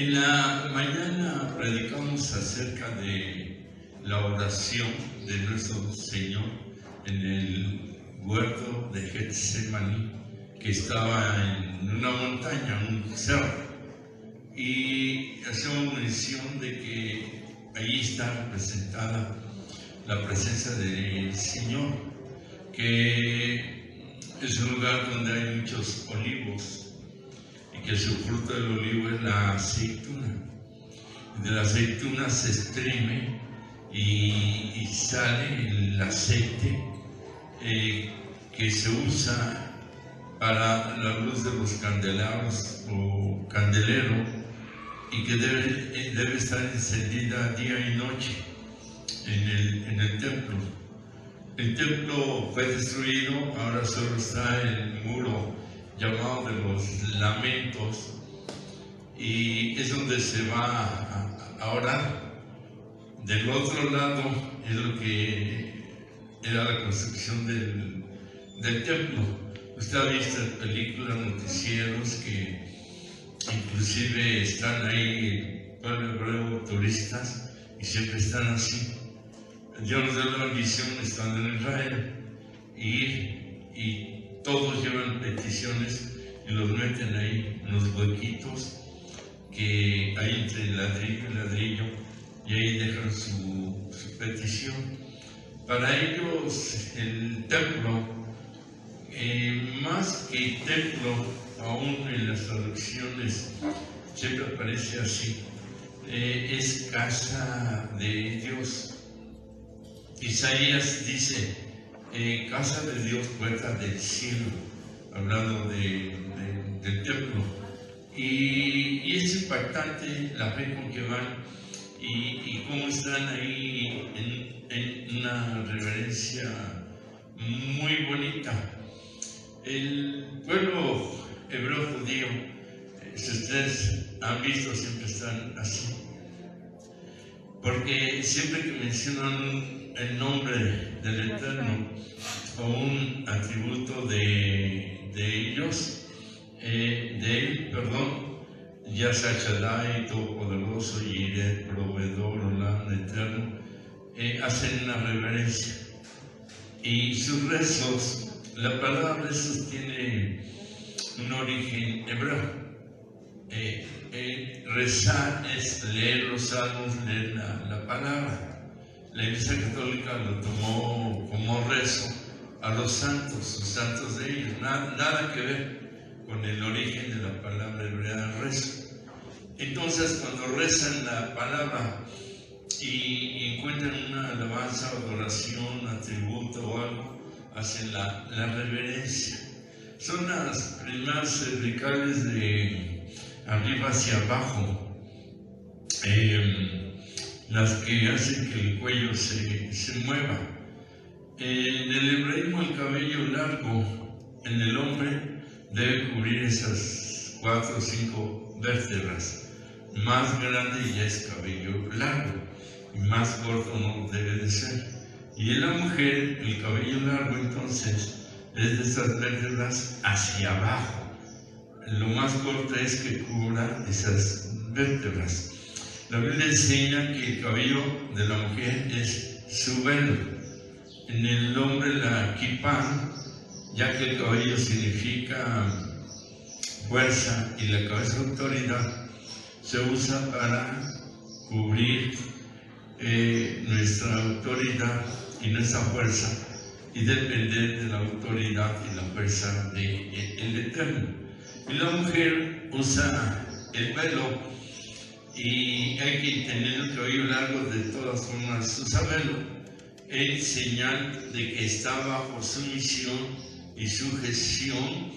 En la mañana predicamos acerca de la oración de nuestro Señor en el huerto de Getsemaní, que estaba en una montaña, un cerro, y hacemos mención de que ahí está representada la presencia del Señor, que es un lugar donde hay muchos olivos y que su fruto del olivo es la aceituna. De la aceituna se exprime y sale el aceite que se usa para la luz de los candelabros o candelero, y que debe estar encendida día y noche en el templo. El templo fue destruido, ahora solo está el muro llamado de los lamentos, y es donde se va a orar. Del otro lado es lo que era la construcción del templo. Usted ha visto películas, noticieros que inclusive están ahí, pueblo hebreo, turistas, y siempre están así. Dios nos dio la bendición estando en Israel, y todos llevan peticiones y los meten ahí en los huequitos que hay entre ladrillo y ladrillo, y ahí dejan su petición. Para ellos el templo, más que templo, aún en las traducciones siempre aparece así, es casa de Dios. Isaías dice, casa de Dios, puerta del cielo, hablando del templo. Y es impactante la fe con que van y cómo están ahí en una reverencia muy bonita. El pueblo hebreo judío, si ustedes han visto, siempre están así, porque siempre que mencionan el nombre del Eterno o un atributo de ellos, de él, ya sea Shaddai, Todopoderoso, Jireh, Proveedor, Olam, Eterno, hacen una reverencia. Y sus rezos, la palabra rezos tiene un origen hebreo. Rezar es leer los salmos, leer la palabra. La Iglesia Católica lo tomó como rezo a los santos de ellos, nada que ver con el origen de la palabra hebrea rezo. Entonces, cuando rezan la palabra y encuentran una alabanza, adoración, atributo o algo, hacen la reverencia. Son las primeras cervicales de arriba hacia abajo, las que hacen que el cuello se mueva. En el hebraísmo, el cabello largo en el hombre debe cubrir esas 4 o 5 vértebras. Más grande ya es cabello largo, y más corto no debe de ser. Y en la mujer, el cabello largo entonces es de esas vértebras hacia abajo. Lo más corto es que cubra esas vértebras. La Biblia enseña que el cabello de la mujer es su velo. En el hombre, la kippah, ya que el cabello significa fuerza y la cabeza autoridad, se usa para cubrir nuestra autoridad y nuestra fuerza, y depender de la autoridad y la fuerza del Eterno. Y la mujer usa el velo, y hay que tener el cabello largo, de todas formas usa velo, en señal de que está bajo sumisión y sujeción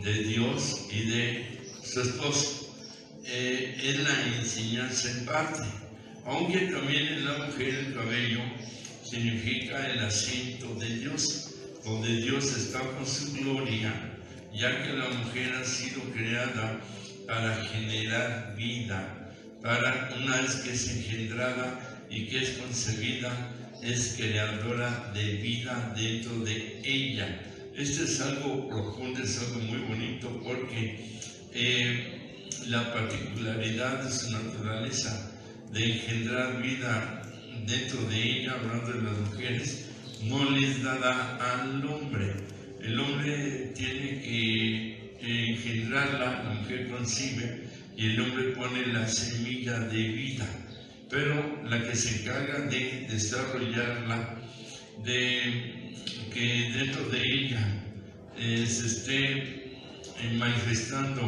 de Dios y de su esposo. Es la enseñanza en parte, aunque también en la mujer el cabello significa el asiento de Dios, donde Dios está con su gloria, ya que la mujer ha sido creada para generar vida, para una vez que es engendrada y que es concebida, es creadora de vida dentro de ella. Esto es algo profundo, es algo muy bonito, porque la particularidad de su naturaleza de engendrar vida dentro de ella, hablando de las mujeres, no les dará al hombre. El hombre tiene que engendrarla, la mujer concibe y el hombre pone la semilla de vida, pero la que se encarga de desarrollarla, de que dentro de ella se esté manifestando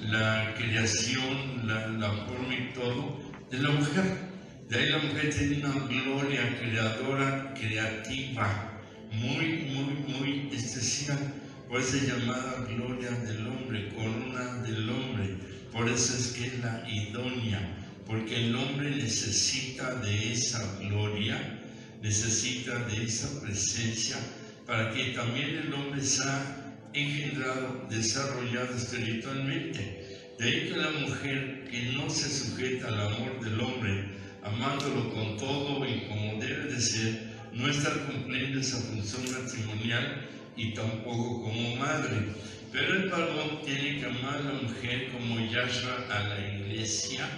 la creación, la forma y todo, de la mujer. De ahí la mujer tiene una gloria creadora, creativa, muy especial. Por eso es llamada gloria del hombre, corona del hombre. Por eso es que es la idónea, porque el hombre necesita de esa gloria, necesita de esa presencia, para que también el hombre sea engendrado, desarrollado espiritualmente. De ahí que la mujer que no se sujeta al amor del hombre, amándolo con todo y como debe de ser, no estar cumpliendo esa función matrimonial y tampoco como madre. Pero el varón tiene que amar a la mujer como Yahshua a la iglesia,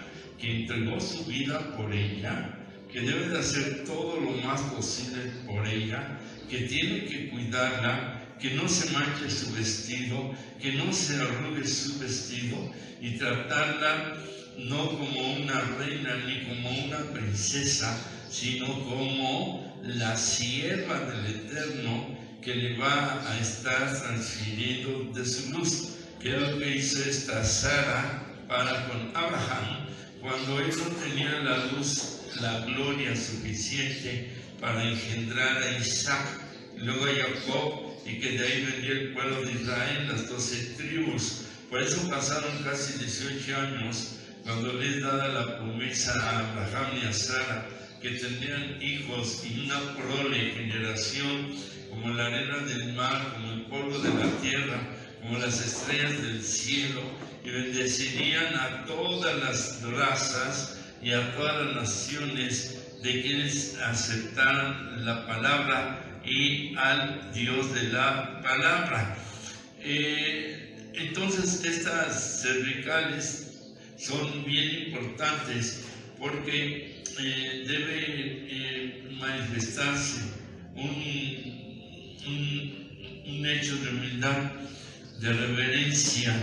que entregó su vida por ella, que debe de hacer todo lo más posible por ella, que tiene que cuidarla, que no se manche su vestido, que no se arrugue su vestido, y tratarla no como una reina ni como una princesa, sino como la sierva del Eterno, que le va a estar transfiriendo de su luz, que es lo que hizo esta Sara para con Abraham, cuando él no tenía la luz, la gloria suficiente para engendrar a Isaac, luego a Jacob, y que de ahí vendría el pueblo de Israel, las 12 tribus. Por eso pasaron casi 18 años cuando les dada la promesa a Abraham y a Sara, que tendrían hijos y una prole, generación, como la arena del mar, como el polvo de la tierra, como las estrellas del cielo, y bendecirían a todas las razas y a todas las naciones de quienes aceptaran la palabra y al Dios de la palabra. Entonces estas cervicales son bien importantes porque debe manifestarse un hecho de humildad, de reverencia,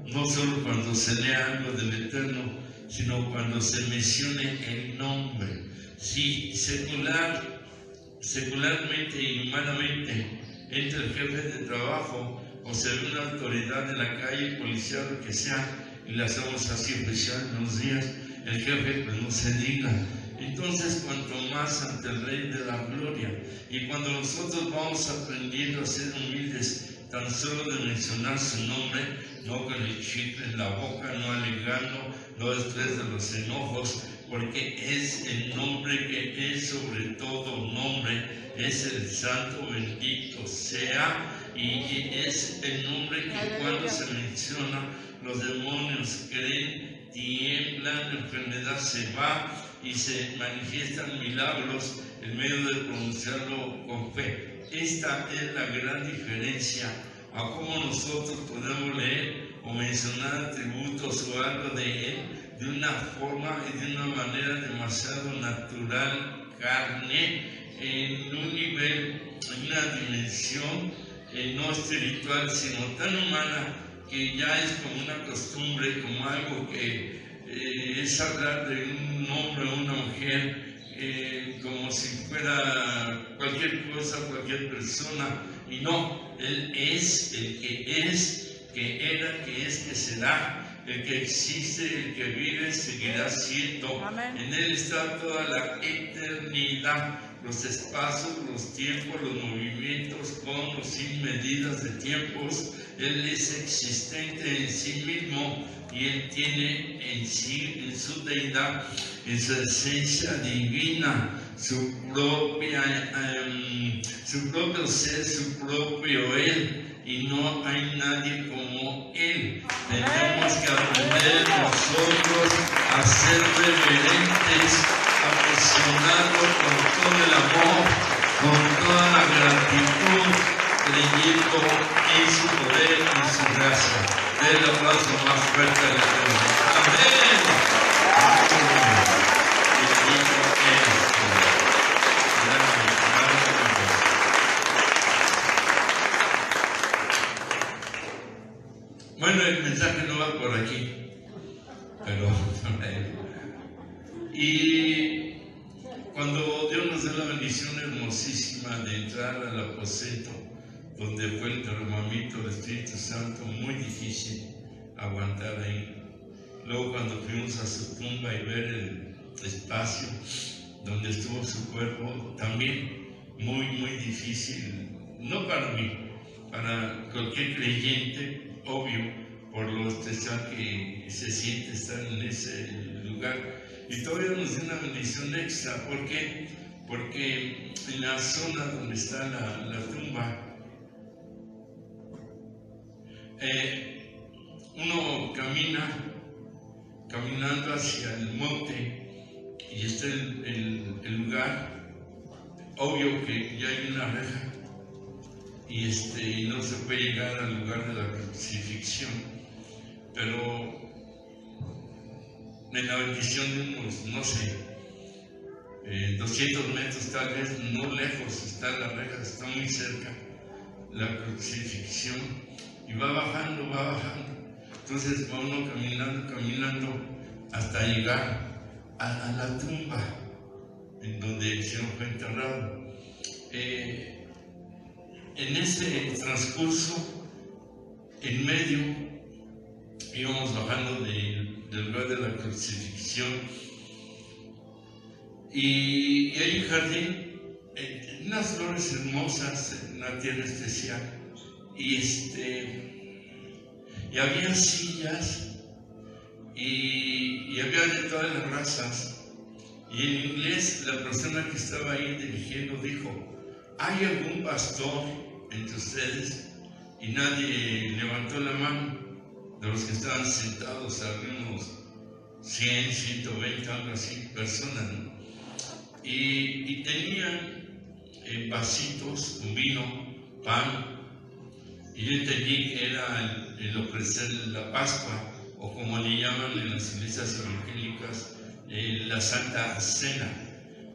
no solo cuando se lea algo del Eterno, sino cuando se mencione el nombre. Si secularmente y humanamente entra el jefe de trabajo o se ve una autoridad en la calle, policial, lo que sea, y la hacemos así oficial en unos días, el jefe pues no se diga. Entonces, cuanto más ante el Rey de la Gloria, y cuando nosotros vamos aprendiendo a ser humildes, tan solo de mencionar su nombre, no con el chicle en la boca, no alegando, no después de los enojos, porque es el nombre que es sobre todo nombre, es el santo bendito sea, y es el nombre que cuando se menciona, los demonios creen, tiemblan, la enfermedad se va y se manifiestan milagros en medio de pronunciarlo con fe. Esta es la gran diferencia a cómo nosotros podemos leer o mencionar atributos o algo de él de una forma y de una manera demasiado natural, carne, en un nivel, en una dimensión no espiritual, sino tan humana, que ya es como una costumbre, como algo que es hablar de un hombre o una mujer como si fuera cualquier cosa, cualquier persona, y no, Él es el que es, que era, que es, que será, el que existe, el que vive, seguirá siendo. Amén. En Él está toda la eternidad, los espacios, los tiempos, los movimientos, con o sin medidas de tiempos. Él es existente en sí mismo y Él tiene en sí, en su deidad, en su esencia divina, su propio ser, su propio Él, y no hay nadie como Él. Tenemos que aprender nosotros a ser reverentes, a presionarlo con todo el amor, con toda la gratitud, creyendo en su poder y su gracia. Den el aplauso más fuerte al Eterno. Y cuando Dios nos da la bendición hermosísima de entrar al aposento donde fue el derramamiento del Espíritu Santo, muy difícil aguantar ahí. Luego cuando fuimos a su tumba y ver el espacio donde estuvo su cuerpo, también muy difícil, no para mí, para cualquier creyente, obvio, por lo especial que se siente estar en ese lugar. Y todavía nos da una bendición extra. ¿Por qué? Porque en la zona donde está la tumba, uno caminando hacia el monte y está el lugar, obvio que ya hay una reja y no se puede llegar al lugar de la crucifixión, pero en la bendición de unos, no sé, 200 metros tal vez, no lejos está la reja, está muy cerca la crucifixión, y va bajando. Entonces va uno caminando hasta llegar a la tumba en donde el Señor fue enterrado. En ese transcurso, en medio, íbamos bajando del lugar de la crucifixión, y hay un jardín, unas flores hermosas, una tierra especial, y había sillas y había de todas las razas. Y en inglés la persona que estaba ahí dirigiendo dijo: ¿hay algún pastor entre ustedes? Y nadie levantó la mano. De los que estaban sentados, había unos 100, 120, algo así, personas, ¿no? Y tenían vasitos, un vino, pan, y yo entendí que era el ofrecer la Pascua, o como le llaman en las iglesias evangélicas, la Santa Cena,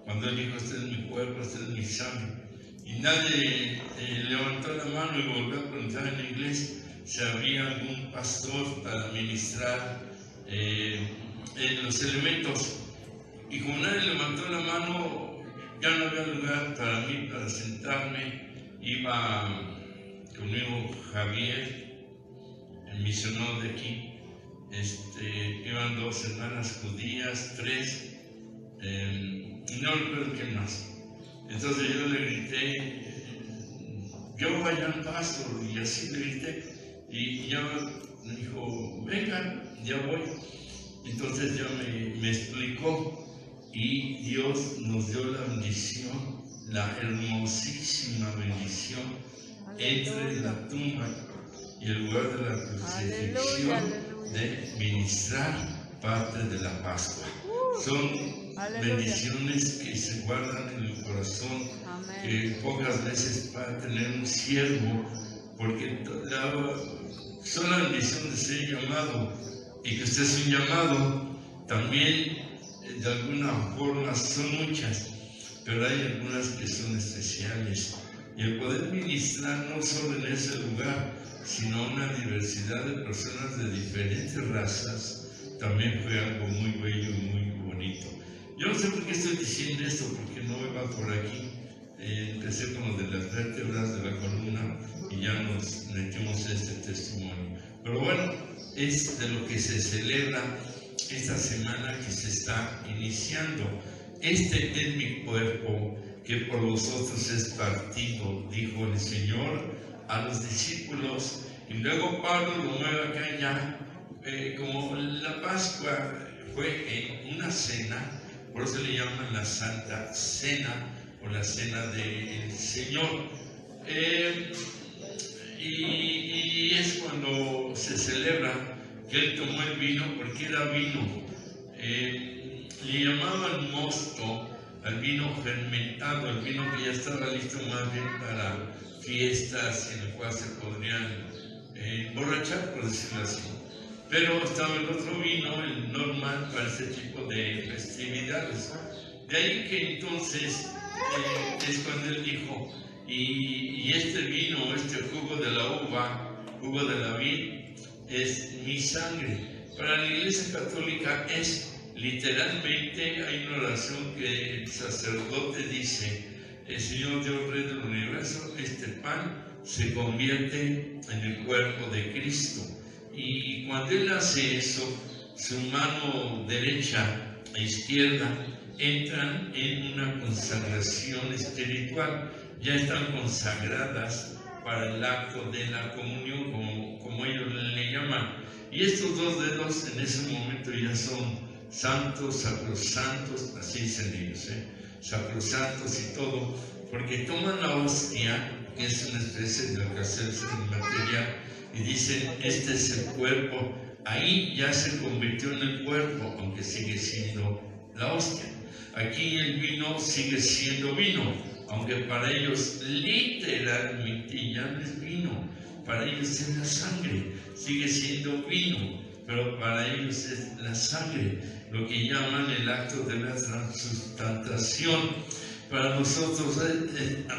cuando él dijo: este es mi cuerpo, este es mi sangre. Y nadie levantó la mano y volvió a preguntar en inglés si había algún pastor para ministrar los elementos. Y como nadie levantó la mano, ya no había lugar para mí para sentarme. Iba conmigo Javier, el misionero de aquí, iban 2 hermanas judías, 3, no recuerdo quién más. Entonces yo le grité: yo vayan pastor, y así le grité, y ya me dijo: vengan, ya voy. Entonces ya me explicó, y Dios nos dio la bendición, la hermosísima bendición, entre la tumba y el lugar de la crucifixión, de ministrar parte de la Pascua. Son bendiciones que se guardan en el corazón, que pocas veces para tener un siervo, porque son la bendición de ser llamado, y que usted es un llamado también. De alguna forma son muchas, pero hay algunas que son especiales, y el poder ministrar no solo en ese lugar, sino una diversidad de personas de diferentes razas, también fue algo muy bello y muy bonito. Yo no sé por qué estoy diciendo esto, porque no me va por aquí. Empecé con lo de las vértebras de la columna y ya nos metimos este testimonio. Pero bueno, es de lo que se celebra esta semana que se está iniciando. Este es mi cuerpo que por vosotros es partido, dijo el Señor a los discípulos. Y luego Pablo lo mueve acá ya, como la Pascua fue en una cena, por eso le llaman la Santa Cena o la Cena del Señor. Y es cuando se celebra que él tomó el vino, porque era vino. Le llamaban mosto al vino fermentado, el vino que ya estaba listo más bien para fiestas en el cual se podrían emborrachar, por decirlo así. Pero estaba el otro vino, el normal, para ese tipo de festividades. De ahí que entonces es cuando él dijo: y este vino, este jugo de la uva, jugo de la vid, es mi sangre. Para la Iglesia Católica es Literalmente hay una oración que el sacerdote dice: Señor Dios Rey del universo, este pan se convierte en el cuerpo de Cristo. Y cuando él hace eso, su mano derecha e izquierda entran en una consagración espiritual, ya están consagradas para el acto de la comunión, como ellos le llaman. Y estos dos dedos en ese momento ya son santos, sacrosantos, así dicen ellos, sacrosantos y todo, porque toman la hostia, que es una especie de hacerse material, y dicen: este es el cuerpo. Ahí ya se convirtió en el cuerpo, aunque sigue siendo la hostia. Aquí el vino sigue siendo vino, aunque para ellos literalmente ya no es vino. Para ellos es la sangre, sigue siendo vino, pero para ellos es la sangre, lo que llaman el acto de la transustantación. Para nosotros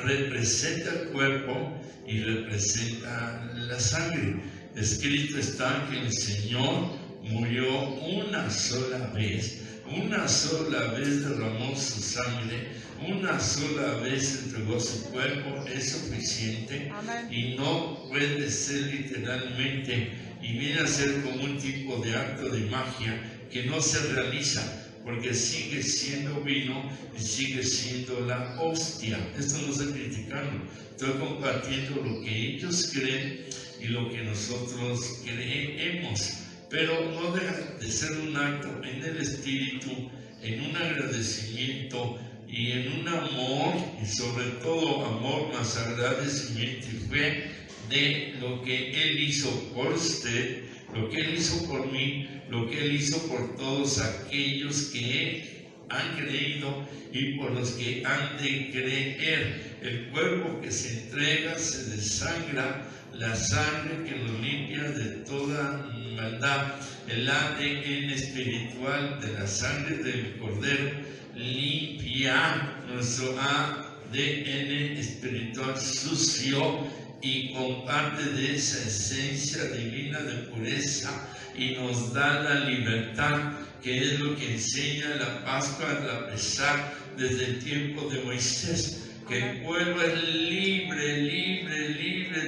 representa el cuerpo y representa la sangre. Escrito está que el Señor murió una sola vez derramó su sangre, una sola vez entregó su cuerpo, es suficiente. Amén. Y no puede ser literalmente, y viene a ser como un tipo de acto de magia que no se realiza, porque sigue siendo vino y sigue siendo la hostia. Esto no estoy criticando, estoy compartiendo lo que ellos creen y lo que nosotros creemos. Pero no deja de ser un acto en el espíritu, en un agradecimiento y en un amor, y sobre todo amor más agradecimiento y fe de lo que Él hizo por usted, lo que Él hizo por mí, lo que Él hizo por todos aquellos que han creído y por los que han de creer. El cuerpo que se entrega se desangra, la sangre que nos limpia de toda maldad. El ADN espiritual de la sangre del Cordero limpia nuestro ADN espiritual sucio y comparte de esa esencia divina de pureza y nos da la libertad, que es lo que enseña la Pascua, a pesar desde el tiempo de Moisés, que el pueblo es libre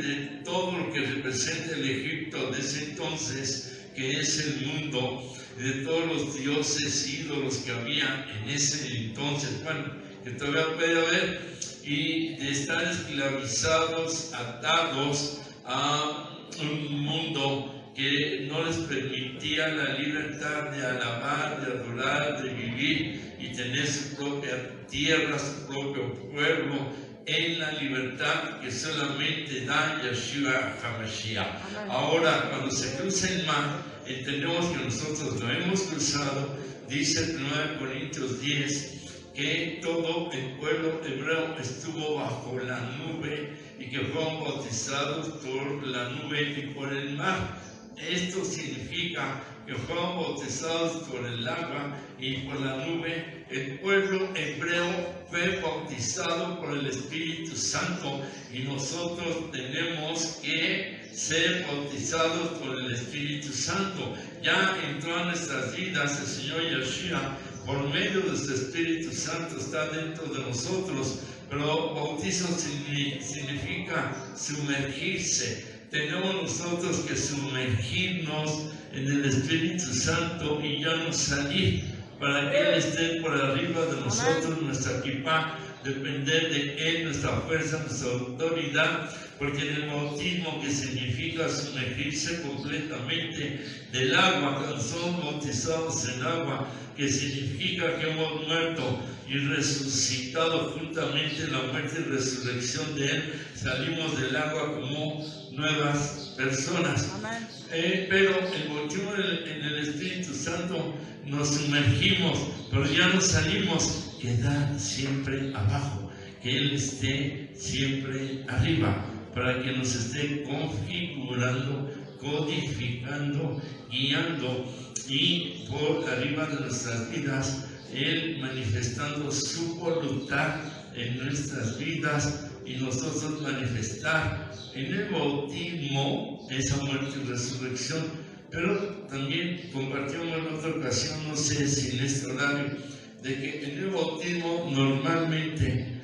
de todo lo que representa el Egipto de ese entonces, que es el mundo, de todos los dioses, ídolos que había en ese entonces, bueno, que todavía puede haber, y de estar esclavizados, atados a un mundo que no les permitía la libertad de alabar, de adorar, de vivir y tener su propia tierra, su propio pueblo, en la libertad que solamente da Yeshua HaMashiach. Ahora, cuando se cruza el mar, entendemos que nosotros lo hemos cruzado. Dice 1 Corintios 10 que todo el pueblo hebreo estuvo bajo la nube y que fueron bautizados por la nube y por el mar. Esto significa que fueron bautizados por el agua y por la nube. El pueblo hebreo fue bautizado por el Espíritu Santo y nosotros tenemos que ser bautizados por el Espíritu Santo. Ya entró a nuestras vidas el Señor Yeshua, por medio de su Espíritu Santo está dentro de nosotros, pero bautizo significa sumergirse. Tenemos nosotros que sumergirnos en el Espíritu Santo y ya no salir, para que Él esté por arriba de nosotros, nuestra kipá, depender de Él, nuestra fuerza, nuestra autoridad, porque en el bautismo, que significa sumergirse completamente del agua, cuando somos bautizados en agua, que significa que hemos muerto y resucitado juntamente en la muerte y resurrección de Él, salimos del agua como nuevas personas. Pero el bautismo en el Espíritu Santo nos sumergimos, pero ya no salimos, quedar siempre abajo, que Él esté siempre arriba, para que nos esté configurando, codificando, guiando, y por arriba de nuestras vidas, Él manifestando su voluntad en nuestras vidas y nosotros manifestar en el bautismo esa muerte y resurrección. Pero también compartimos en otra ocasión, no sé si en este horario, de que en el bautismo normalmente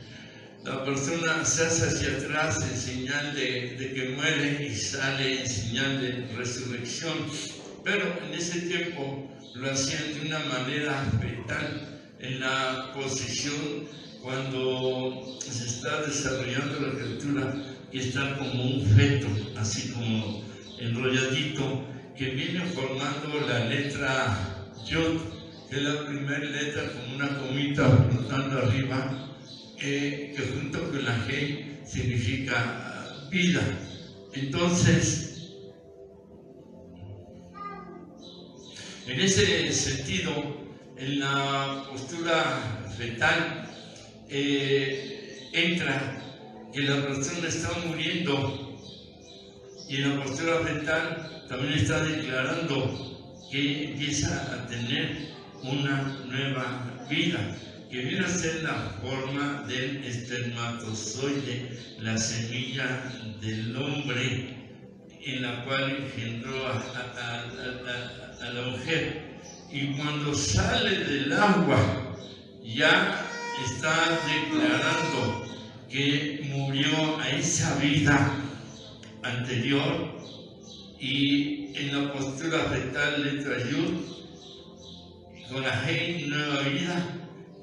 la persona se hace hacia atrás en señal de que muere y sale en señal de resurrección. Pero en ese tiempo lo hacían de una manera fetal, en la posición cuando se está desarrollando la criatura y está como un feto, así como enrolladito, que viene formando la letra Yod, que es la primera letra como una comita flotando arriba, que junto con la G significa vida. Entonces, en ese sentido, en la postura fetal entra que la persona está muriendo, y en la postura fetal también está declarando que empieza a tener una nueva vida, que viene a ser la forma del espermatozoide, la semilla del hombre, en la cual engendró a la mujer. Y cuando sale del agua, ya está declarando que murió a esa vida anterior, y en la postura fetal letra Yud, con la G, nueva vida,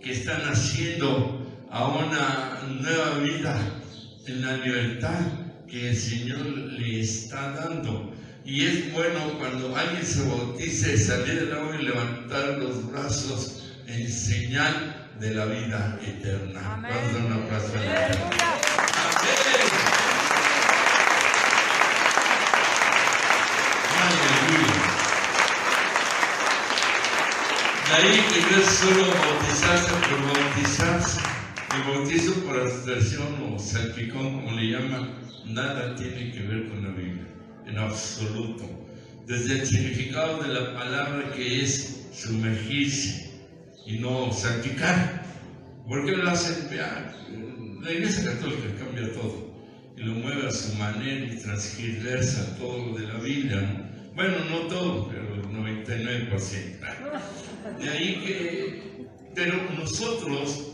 que está naciendo a una nueva vida en la libertad que el Señor le está dando. Y es bueno cuando alguien se bautice, salir del agua y levantar los brazos en señal de la vida eterna. Amén. Vamos a dar un aplauso a la Amén. Aleluya. De ahí que no es solo bautizarse por bautizarse. El bautizo por aspersión o salpicón, como le llaman, nada tiene que ver con la Biblia, en absoluto. Desde el significado de la palabra, que es sumergirse y no salpicar. ¿Por qué lo hacen? La Iglesia Católica cambia todo y lo mueve a su manera y transgiversa todo lo de la Biblia, ¿no? Bueno, no todo, pero el 99%. De ahí que, pero nosotros,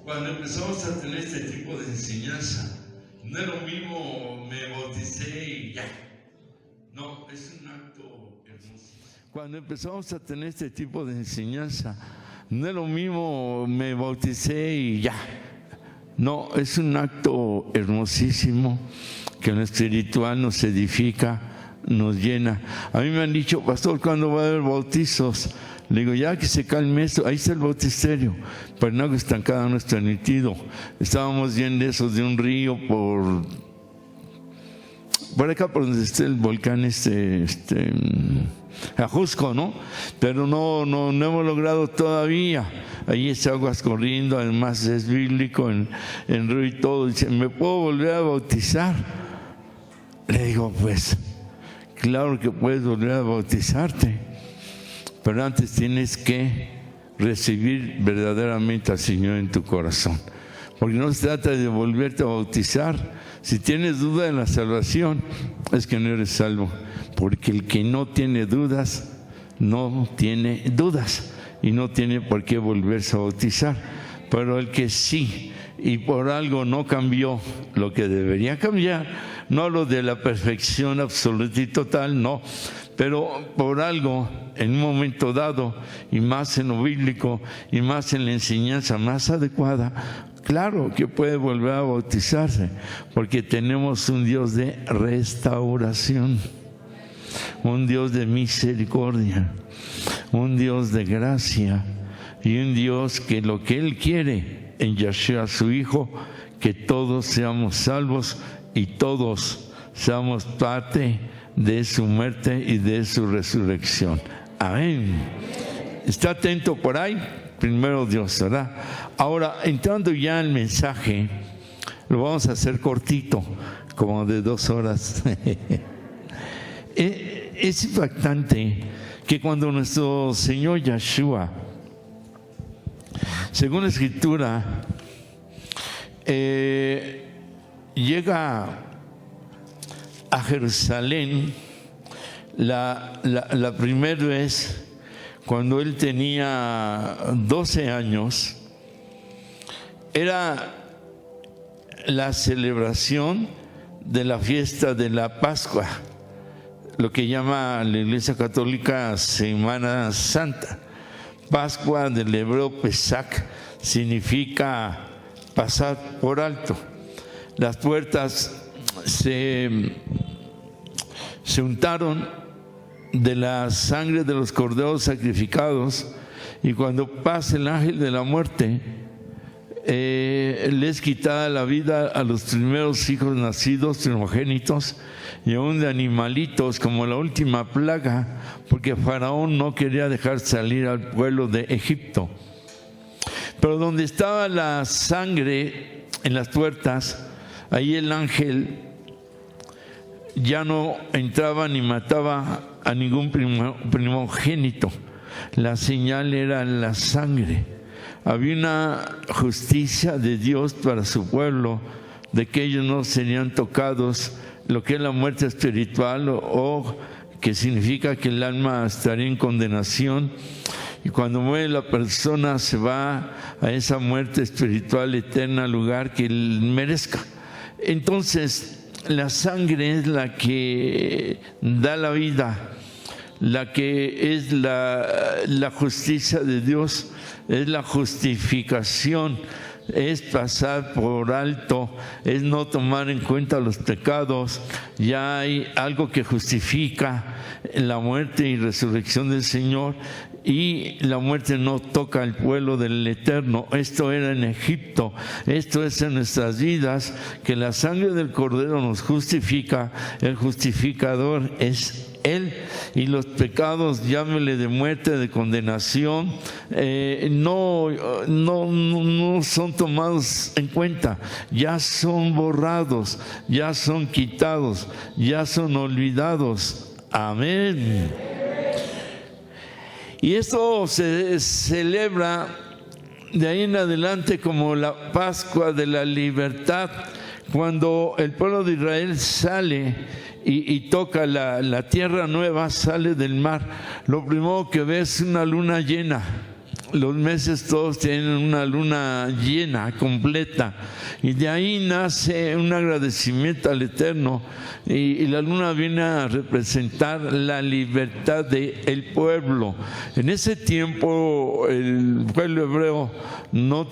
cuando empezamos a tener este tipo de enseñanza, no es lo mismo me bauticé y ya. No, es un acto hermosísimo. Cuando empezamos a tener este tipo de enseñanza, no es lo mismo me bauticé y ya. No, es un acto hermosísimo que en lo espiritual nos edifica, nos llena. A mí me han dicho, pastor, ¿cuándo va a haber bautizos? Le digo, ya que se calme esto, ahí está el bautisterio, pero no están cada uno está nítido. Estábamos yendo de un río por acá, por donde está el volcán Ajusco, ¿no? Pero no hemos logrado todavía. Ahí está aguas corriendo, además es bíblico en río y todo. Dice, ¿me puedo volver a bautizar? Le digo, pues, claro que puedes volver a bautizarte, pero antes tienes que recibir verdaderamente al Señor en tu corazón. Porque no se trata de volverte a bautizar. Si tienes duda en la salvación, es que no eres salvo. Porque el que no tiene dudas, no tiene dudas. Y no tiene por qué volverse a bautizar. Pero el que sí, y por algo no cambió lo que debería cambiar, no lo de la perfección absoluta y total, no. Pero por algo, en un momento dado, y más en lo bíblico, y más en la enseñanza más adecuada, claro que puede volver a bautizarse, porque tenemos un Dios de restauración, un Dios de misericordia, un Dios de gracia, y un Dios que lo que Él quiere en Yeshua, su Hijo, que todos seamos salvos y todos seamos parte de su muerte y de su resurrección. Amén. Está atento por ahí, primero Dios, ¿verdad? Ahora, entrando ya al mensaje, lo vamos a hacer cortito, como de 2 horas. Es impactante que cuando nuestro Señor Yeshua, según la Escritura, llega a Jerusalén, la primera vez, cuando él tenía 12 años, era la celebración de la fiesta de la Pascua, lo que llama la Iglesia Católica Semana Santa. Pascua del hebreo Pesach significa pasar por alto. Las puertas se untaron de la sangre de los corderos sacrificados, y cuando pasa el ángel de la muerte, les quitaba la vida a los primeros hijos nacidos, primogénitos, y aún de animalitos, como la última plaga, porque Faraón no quería dejar salir al pueblo de Egipto. Pero donde estaba la sangre en las puertas, ahí el ángel ya no entraba ni mataba a ningún primogénito. La señal era la sangre. Había una justicia de Dios para su pueblo, de que ellos no serían tocados, lo que es la muerte espiritual, o que significa que el alma estaría en condenación, y cuando muere la persona se va a esa muerte espiritual eterna, lugar que él merezca. Entonces la sangre es la que da la vida, la que es la justicia de Dios, es la justificación, es pasar por alto, es no tomar en cuenta los pecados. Ya hay algo que justifica la muerte y resurrección del Señor, y la muerte no toca al pueblo del Eterno. Esto era en Egipto, esto es en nuestras vidas, que la sangre del Cordero nos justifica. El justificador es Él, y los pecados, llámele de muerte, de condenación, no son tomados en cuenta, ya son borrados, ya son quitados, ya son olvidados. Amén. Y esto se celebra de ahí en adelante como la Pascua de la libertad, cuando el pueblo de Israel sale y toca la tierra nueva, sale del mar. Lo primero que ve es una luna llena. Los meses todos tienen una luna llena, completa, y de ahí nace un agradecimiento al Eterno, y la luna viene a representar la libertad del pueblo. En ese tiempo el pueblo hebreo no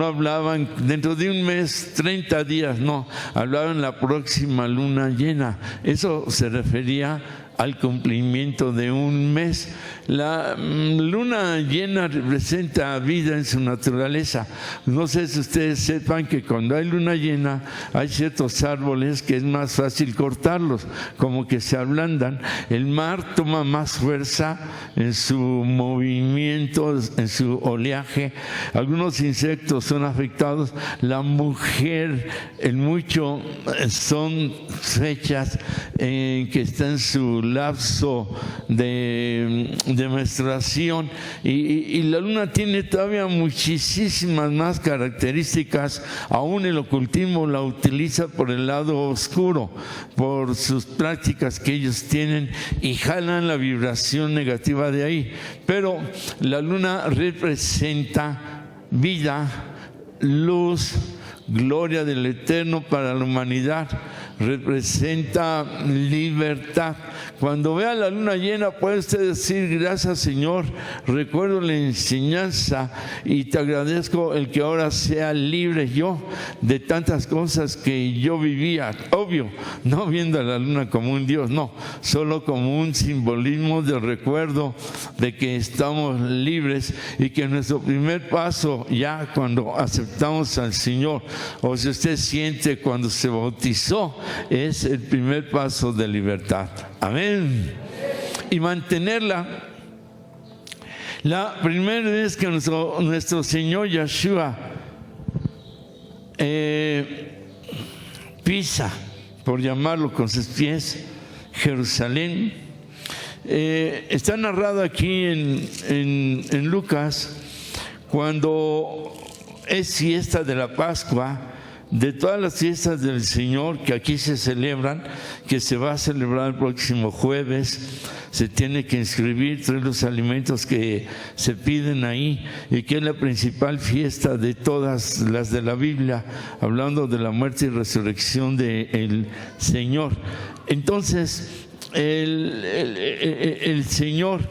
hablaban dentro de un mes, 30 días, no, hablaban la próxima luna llena. Eso se refería al cumplimiento de un mes. La luna llena representa vida en su naturaleza. No sé si ustedes sepan que cuando hay luna llena hay ciertos árboles que es más fácil cortarlos, como que se ablandan. El mar toma más fuerza en su movimiento, en su oleaje. Algunos insectos son afectados. La mujer, el mucho, son fechas en que está en su lapso de menstruación, y la luna tiene todavía muchísimas más características. Aún el ocultismo la utiliza por el lado oscuro, por sus prácticas que ellos tienen, y jalan la vibración negativa de ahí. Pero la luna representa vida, luz, gloria del Eterno para la humanidad, representa libertad. Cuando vea la luna llena puede usted decir: gracias, Señor, recuerdo la enseñanza y te agradezco el que ahora sea libre yo de tantas cosas que yo vivía. Obvio, no viendo a la luna como un Dios, no, solo como un simbolismo de recuerdo de que estamos libres, y que nuestro primer paso, ya cuando aceptamos al Señor, o si usted siente cuando se bautizó, es el primer paso de libertad. Amén. Y mantenerla. La primera vez que nuestro Señor Yeshua pisa, por llamarlo con sus pies, Jerusalén, está narrado aquí en Lucas, cuando es fiesta de la Pascua. de todas las fiestas del Señor que aquí se celebran, que se va a celebrar el próximo jueves, se tiene que inscribir, traer los alimentos que se piden ahí, y que es la principal fiesta de todas las de la Biblia, hablando de la muerte y resurrección del Señor. Entonces, el Señor,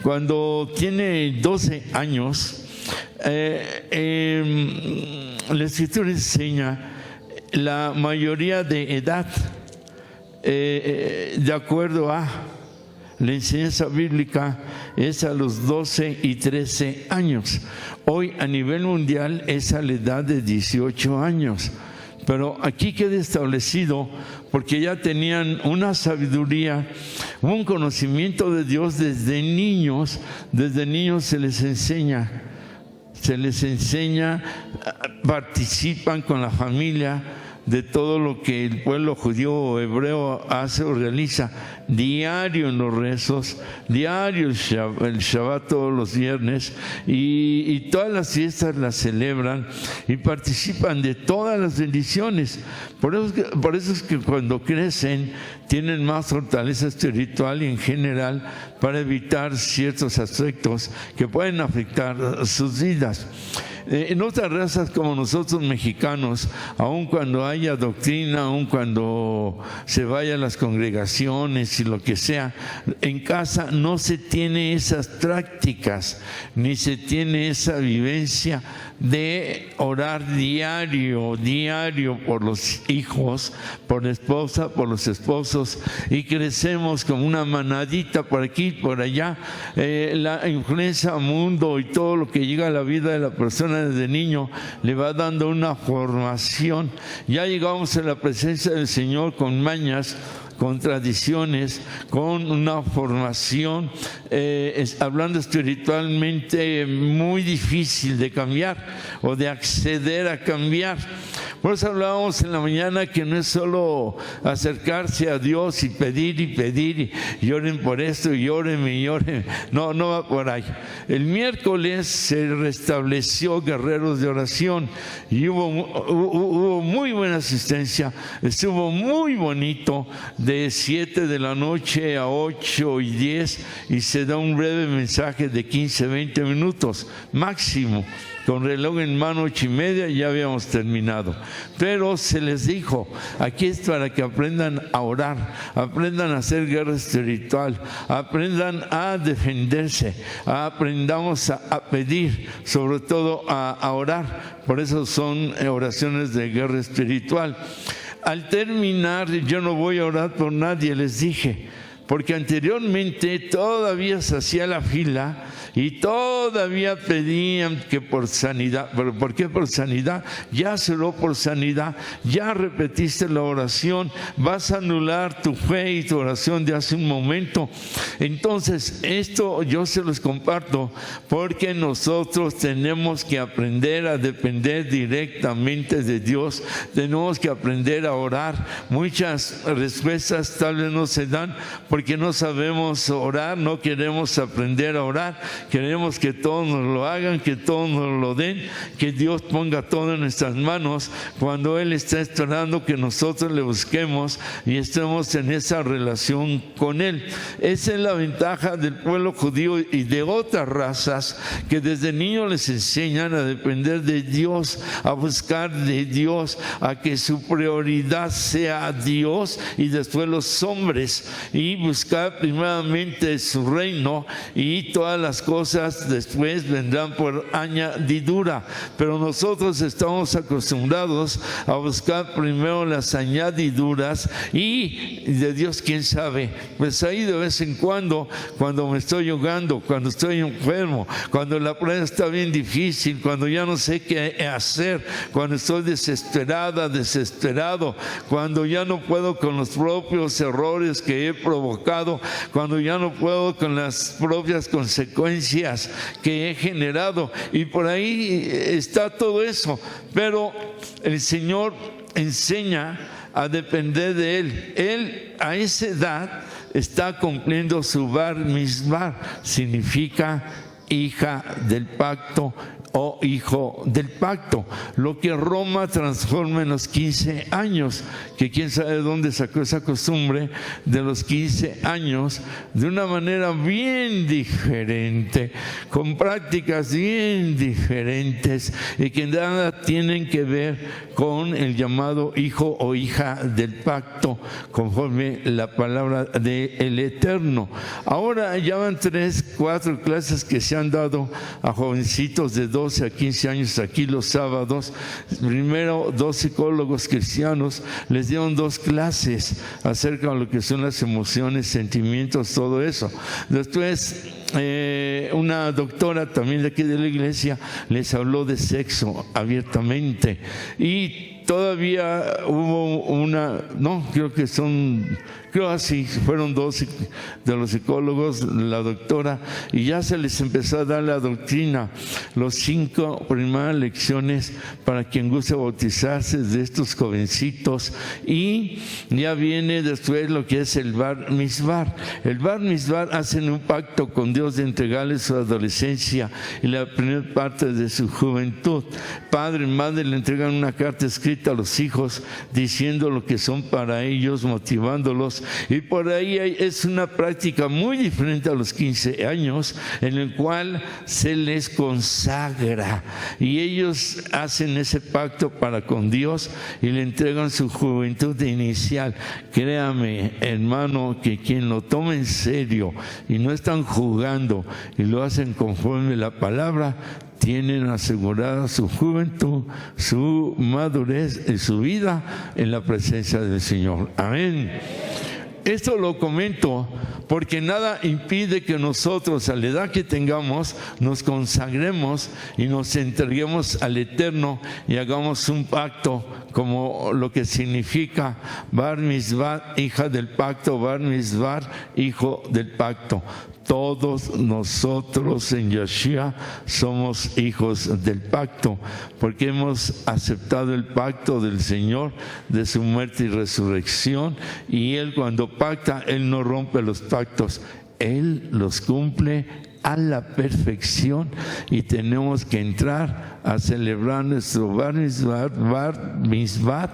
cuando tiene 12 años, la Escritura enseña la mayoría de edad, de acuerdo a la enseñanza bíblica, es a los 12 y 13 años. Hoy a nivel mundial es a la edad de 18 años. Pero aquí queda establecido porque ya tenían una sabiduría, un conocimiento de Dios desde niños se les enseña, participan con la familia de todo lo que el pueblo judío o hebreo hace o realiza diario en los rezos, diario el Shabbat todos los viernes, y todas las fiestas las celebran y participan de todas las bendiciones. Por eso es que cuando crecen tienen más fortaleza espiritual y en general para evitar ciertos aspectos que pueden afectar sus vidas. En otras razas como nosotros mexicanos, aun cuando haya doctrina, aun cuando se vaya a las congregaciones y lo que sea, en casa no se tiene esas prácticas, ni se tiene esa vivencia de orar diario por los hijos, por la esposa, por los esposos, y crecemos como una manadita por aquí, por allá. La influencia al mundo y todo lo que llega a la vida de la persona desde niño le va dando una formación. Ya llegamos a la presencia del Señor con mañas, con tradiciones, con una formación, hablando espiritualmente, muy difícil de cambiar o de acceder a cambiar. Por eso hablábamos en la mañana que no es solo acercarse a Dios y pedir y oren por esto y órenme. No va por ahí. El miércoles se restableció Guerreros de Oración y hubo muy buena asistencia, estuvo muy bonito, de 7 de la noche a 8 y 10, y se da un breve mensaje de 15-20 minutos máximo. Con reloj en mano, 8:30, ya habíamos terminado. Pero se les dijo, aquí es para que aprendan a orar, aprendan a hacer guerra espiritual, aprendan a defenderse, aprendamos a pedir, sobre todo a orar. Por eso son oraciones de guerra espiritual. Al terminar, yo no voy a orar por nadie, les dije, porque anteriormente todavía se hacía la fila y todavía pedían que por sanidad. ¿Pero por qué por sanidad? Ya se oró por sanidad, ya repetiste la oración, vas a anular tu fe y tu oración de hace un momento. Entonces, esto yo se los comparto porque nosotros tenemos que aprender a depender directamente de Dios, tenemos que aprender a orar. Muchas respuestas tal vez no se dan porque no sabemos orar, no queremos aprender a orar. Queremos que todos nos lo hagan, que todos nos lo den, que Dios ponga todo en nuestras manos, cuando Él está esperando que nosotros le busquemos y estemos en esa relación con Él. Esa es la ventaja del pueblo judío y de otras razas, que desde niños les enseñan a depender de Dios, a buscar de Dios, a que su prioridad sea Dios y después los hombres, y buscar primeramente su reino, y todas las cosas después vendrán por añadidura. Pero nosotros estamos acostumbrados a buscar primero las añadiduras, y de Dios quién sabe, pues ahí de vez en cuando me estoy ahogando, cuando estoy enfermo, cuando la prueba está bien difícil, cuando ya no sé qué hacer, cuando estoy desesperado, cuando ya no puedo con los propios errores que he provocado, cuando ya no puedo con las propias consecuencias que he generado, y por ahí está todo eso. Pero el Señor enseña a depender de Él. Él a esa edad está cumpliendo su bar mitzvah, significa hija del pacto o hijo del pacto, lo que Roma transforma en los 15 años, que quién sabe de dónde sacó esa costumbre de los 15 años, de una manera bien diferente, con prácticas bien diferentes y que nada tienen que ver con el llamado hijo o hija del pacto, conforme la palabra del Eterno. Ahora ya van 3, 4 clases que se han dado a jovencitos de 12 a 15 años aquí los sábados. Primero, 2 psicólogos cristianos les dieron 2 clases acerca de lo que son las emociones, sentimientos, todo eso. Después, una doctora también de aquí de la iglesia les habló de sexo abiertamente, y todavía hubo fueron 2 de los psicólogos, la doctora, y ya se les empezó a dar la doctrina, los 5 primeras lecciones para quien guste bautizarse de estos jovencitos, y ya viene después lo que es el Bar Mitzvah. El Bar Mitzvah hacen un pacto con Dios de entregarles su adolescencia y la primera parte de su juventud. Padre y madre le entregan una carta escrita a los hijos diciendo lo que son para ellos, motivándolos, y por ahí es una práctica muy diferente a los 15 años en el cual se les consagra y ellos hacen ese pacto para con Dios y le entregan su juventud inicial. Créame, hermano, que quien lo toma en serio y no están jugando y lo hacen conforme la palabra, tienen asegurada su juventud, su madurez y su vida en la presencia del Señor. Amén. Esto lo comento porque nada impide que nosotros, a la edad que tengamos, nos consagremos y nos entreguemos al Eterno y hagamos un pacto, como lo que significa Bar Mitzvah, hija del pacto, Bar Mitzvah, hijo del pacto. Todos nosotros en Yeshua somos hijos del pacto, porque hemos aceptado el pacto del Señor de su muerte y resurrección, y Él cuando pacta, Él no rompe los pactos, Él los cumple a la perfección, y tenemos que entrar a celebrar nuestro Bar Mitzvah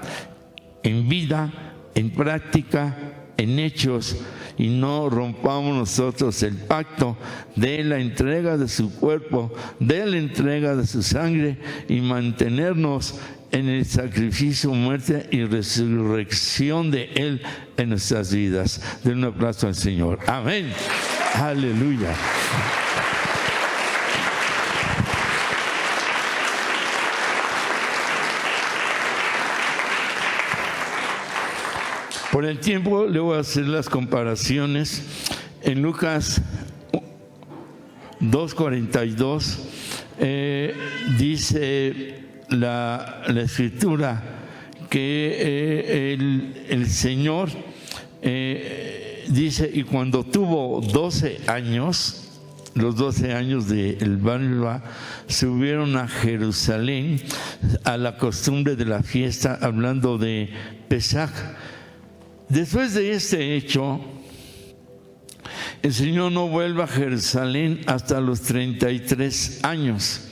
en vida, en práctica, en hechos, y no rompamos nosotros el pacto de la entrega de su cuerpo, de la entrega de su sangre, y mantenernos en el sacrificio, muerte y resurrección de Él en nuestras vidas. Den un aplauso al Señor. Amén. Aleluya. Por el tiempo le voy a hacer las comparaciones. En Lucas 2:42 dice la Escritura que el Señor dice, y cuando tuvo 12 años, los 12 años del Bar Mitzvah, subieron a Jerusalén a la costumbre de la fiesta, hablando de Pesaj. Después de este hecho, el Señor no vuelve a Jerusalén hasta los 33 años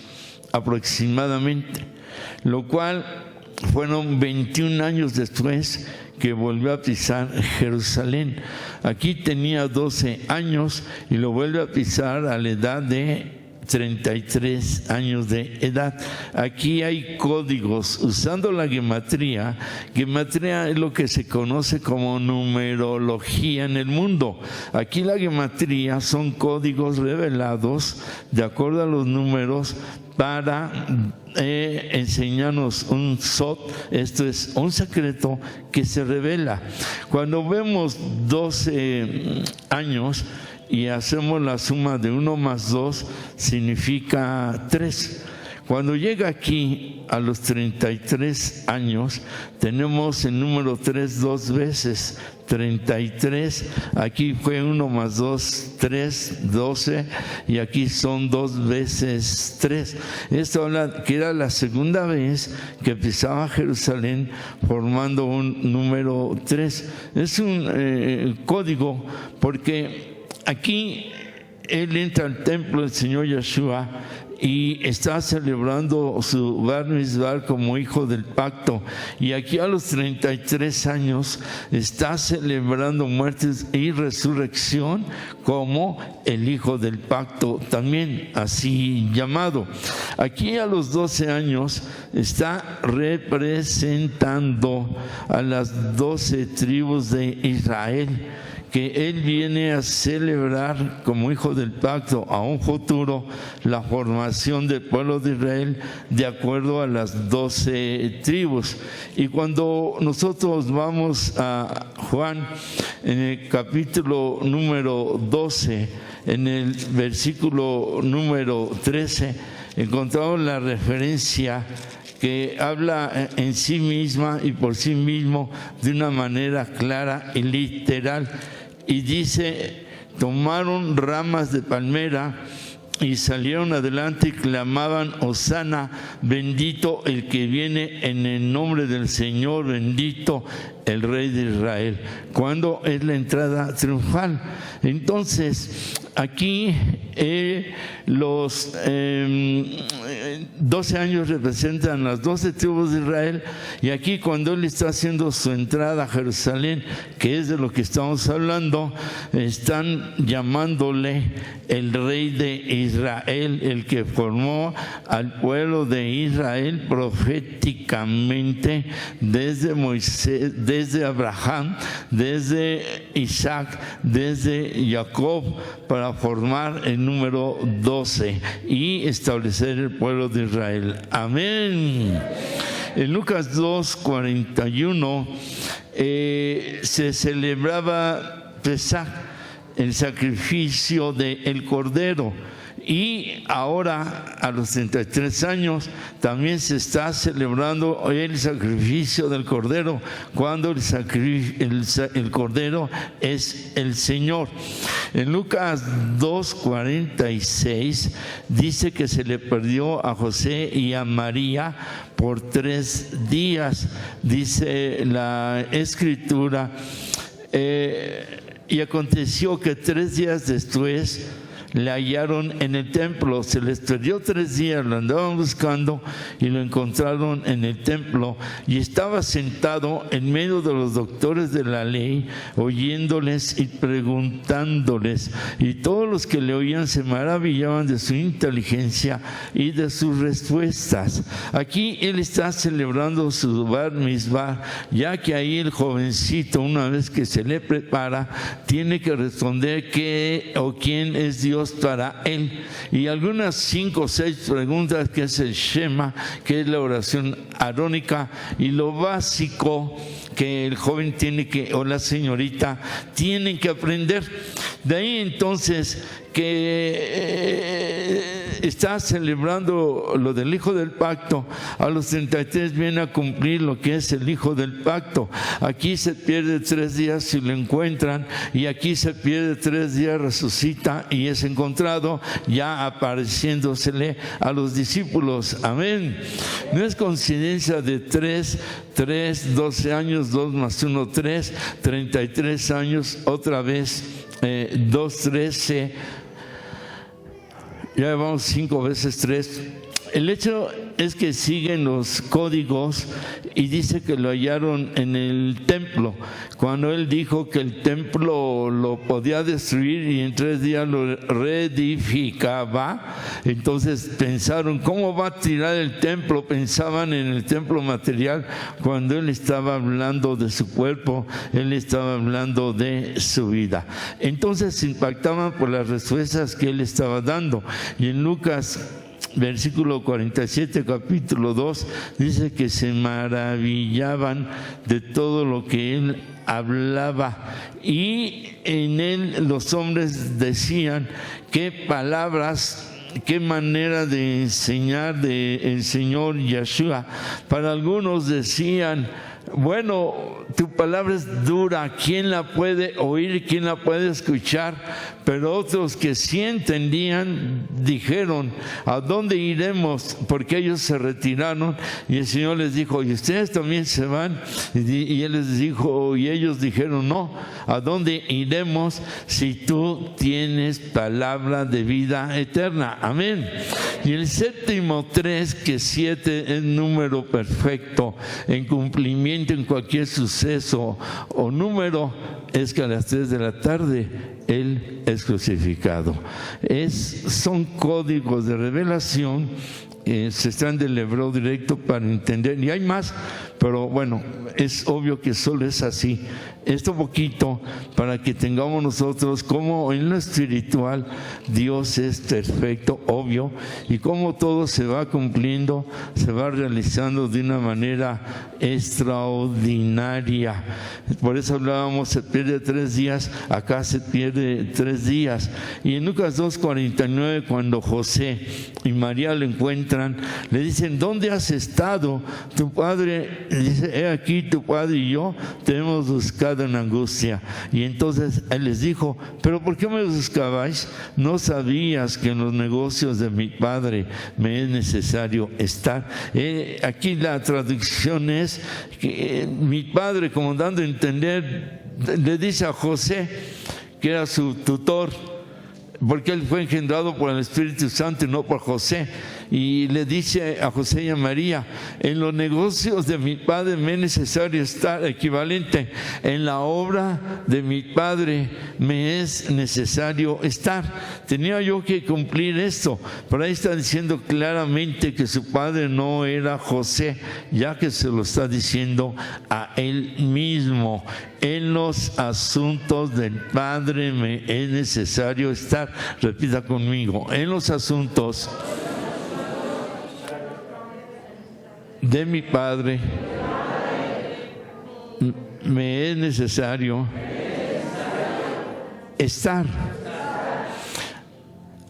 aproximadamente, lo cual fueron 21 años después que volvió a pisar Jerusalén. Aquí tenía 12 años y lo vuelve a pisar a la edad de 33 años de edad. Aquí hay códigos usando la gematría. Gematría es lo que se conoce como numerología en el mundo. Aquí la gematría son códigos revelados de acuerdo a los números para enseñarnos un sot. Esto es un secreto que se revela. Cuando vemos 12 años y hacemos la suma de 1 más 2, significa 3. Cuando llega aquí a los 33 años, tenemos el número 3 2 veces, 33. Aquí fue 1 más 2, 3, 12, y aquí son 2 veces 3. Esto habla que era la segunda vez que pisaba Jerusalén, formando un número 3. Es un código, porque aquí Él entra al templo del Señor Yeshua y está celebrando su Bar Mitzvah como hijo del pacto. Y aquí a los 33 años está celebrando muerte y resurrección como el hijo del pacto, también así llamado. Aquí a los 12 años está representando a las 12 tribus de Israel, que él viene a celebrar como hijo del pacto a un futuro la formación del pueblo de Israel de acuerdo a las 12 tribus. Y cuando nosotros vamos a Juan, en el capítulo número 12, en el versículo número 13, encontramos la referencia que habla en sí misma y por sí mismo de una manera clara y literal. Y dice: tomaron ramas de palmera y salieron adelante y clamaban: Hosana, bendito el que viene en el nombre del Señor, bendito el Rey de Israel. ¿Cuándo es la entrada triunfal? Entonces, aquí los 12 años representan las 12 tribus de Israel, y aquí cuando él está haciendo su entrada a Jerusalén, que es de lo que estamos hablando, están llamándole el Rey de Israel, el que formó al pueblo de Israel proféticamente desde Moisés, desde Abraham, desde Isaac, desde Jacob, para formar el número 12 y establecer el pueblo de Israel. Amén. En Lucas 2:41 se celebraba Pesaj, el sacrificio del Cordero. Y ahora, a los 33 años, también se está celebrando el sacrificio del Cordero, cuando el Cordero es el Señor. En Lucas 2:46 dice que se le perdió a José y a María por 3 días. Dice la Escritura, y aconteció que 3 días después le hallaron en el templo. Se les perdió 3 días, lo andaban buscando y lo encontraron en el templo, y estaba sentado en medio de los doctores de la ley, oyéndoles y preguntándoles, y todos los que le oían se maravillaban de su inteligencia y de sus respuestas. Aquí él está celebrando su Bar Mitzvah, ya que ahí el jovencito, una vez que se le prepara, tiene que responder qué o quién es Dios para él, y algunas 5 o 6 preguntas, que es el Shema, que es la oración arónica, y lo básico que el joven tiene que, o la señorita, tienen que aprender. De ahí entonces que está celebrando lo del hijo del pacto. A los 33 viene a cumplir lo que es el hijo del pacto. Aquí se pierde 3 días si lo encuentran, y aquí se pierde 3 días, resucita y es encontrado, ya apareciéndosele a los discípulos. Amén. No es coincidencia de 3, 12 años, 2 más 1, 3, 33 años, otra vez 2, 13, ya llevamos 5 veces 3. El hecho es que siguen los códigos, y dice que lo hallaron en el templo. Cuando él dijo que el templo lo podía destruir y en 3 días lo reedificaba, entonces pensaron: ¿cómo va a tirar el templo? Pensaban en el templo material, cuando él estaba hablando de su cuerpo, él estaba hablando de su vida. Entonces se impactaban por las respuestas que él estaba dando. Y en Lucas versículo 47, capítulo 2, dice que se maravillaban de todo lo que él hablaba, y en él los hombres decían: qué palabras, qué manera de enseñar del Señor Yeshua. Para algunos decían: bueno, tu palabra es dura, ¿quién la puede oír? ¿Quién la puede escuchar? Pero otros que sí entendían dijeron, ¿a dónde iremos? Porque ellos se retiraron y el Señor les dijo, ¿y ustedes también se van? Y Él les dijo, y ellos dijeron, no, ¿a dónde iremos si tú tienes palabra de vida eterna? Amén. Y el séptimo 3, que 7 es número perfecto en cumplimiento en cualquier suceso o número, es que a las 3 de la tarde Él es crucificado. Son códigos de revelación, se están del hebreo directo para entender, y hay más, pero bueno, es obvio que solo es así. Esto poquito para que tengamos nosotros como en lo espiritual Dios es perfecto, obvio, y como todo se va cumpliendo, se va realizando de una manera extraordinaria. Por eso hablábamos, se pierde 3 días, acá se pierde 3 días. Y en Lucas 2:49, cuando José y María lo encuentran, le dicen, ¿dónde has estado? Tu padre dice, he aquí, tu padre y yo te hemos buscado en angustia. Y entonces Él les dijo, ¿pero por qué me buscabais? ¿No sabías que en los negocios de mi padre me es necesario estar? Aquí la traducción es que mi padre, como dando a entender, le dice a José, que era su tutor, porque él fue engendrado por el Espíritu Santo y no por José, y le dice a José y a María, en los negocios de mi padre me es necesario estar, equivalente, en la obra de mi padre me es necesario estar. Tenía yo que cumplir esto, pero ahí está diciendo claramente que su padre no era José, ya que se lo está diciendo a él mismo. En los asuntos del Padre me es necesario estar. Repita conmigo, en los asuntos de mi Padre me es necesario estar.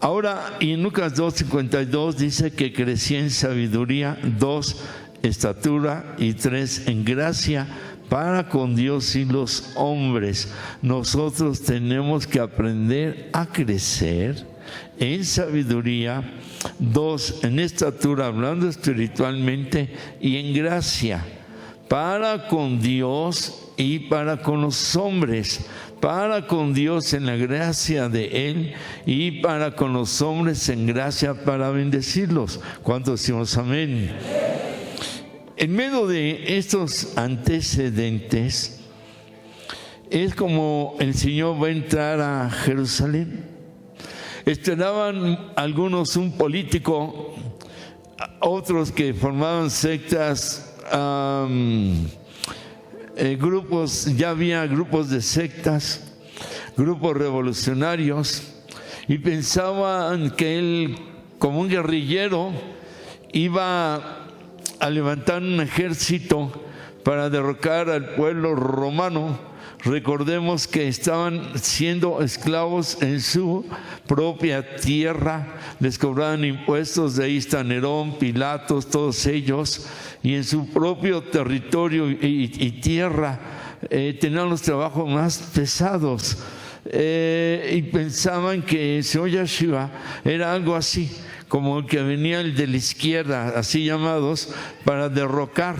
Ahora, y en Lucas 2:52 dice que crecía en sabiduría, 2 estatura y 3 en gracia para con Dios y los hombres. Nosotros tenemos que aprender a crecer en sabiduría, 2 en estatura, hablando espiritualmente, y en gracia, para con Dios y para con los hombres. Para con Dios en la gracia de Él y para con los hombres en gracia para bendecirlos. ¿Cuántos decimos amén? En medio de estos antecedentes, es como el Señor va a entrar a Jerusalén. Esperaban algunos un político, otros que formaban sectas, grupos, ya había grupos de sectas, grupos revolucionarios, y pensaban que él, como un guerrillero, iba a levantar un ejército para derrocar al pueblo romano. Recordemos que estaban siendo esclavos en su propia tierra, les cobraban impuestos, de ahí está Nerón, Pilatos, todos ellos, y en su propio territorio y tierra tenían los trabajos más pesados, y pensaban que el Señor Yeshua era algo así, como el que venía el de la izquierda, así llamados, para derrocar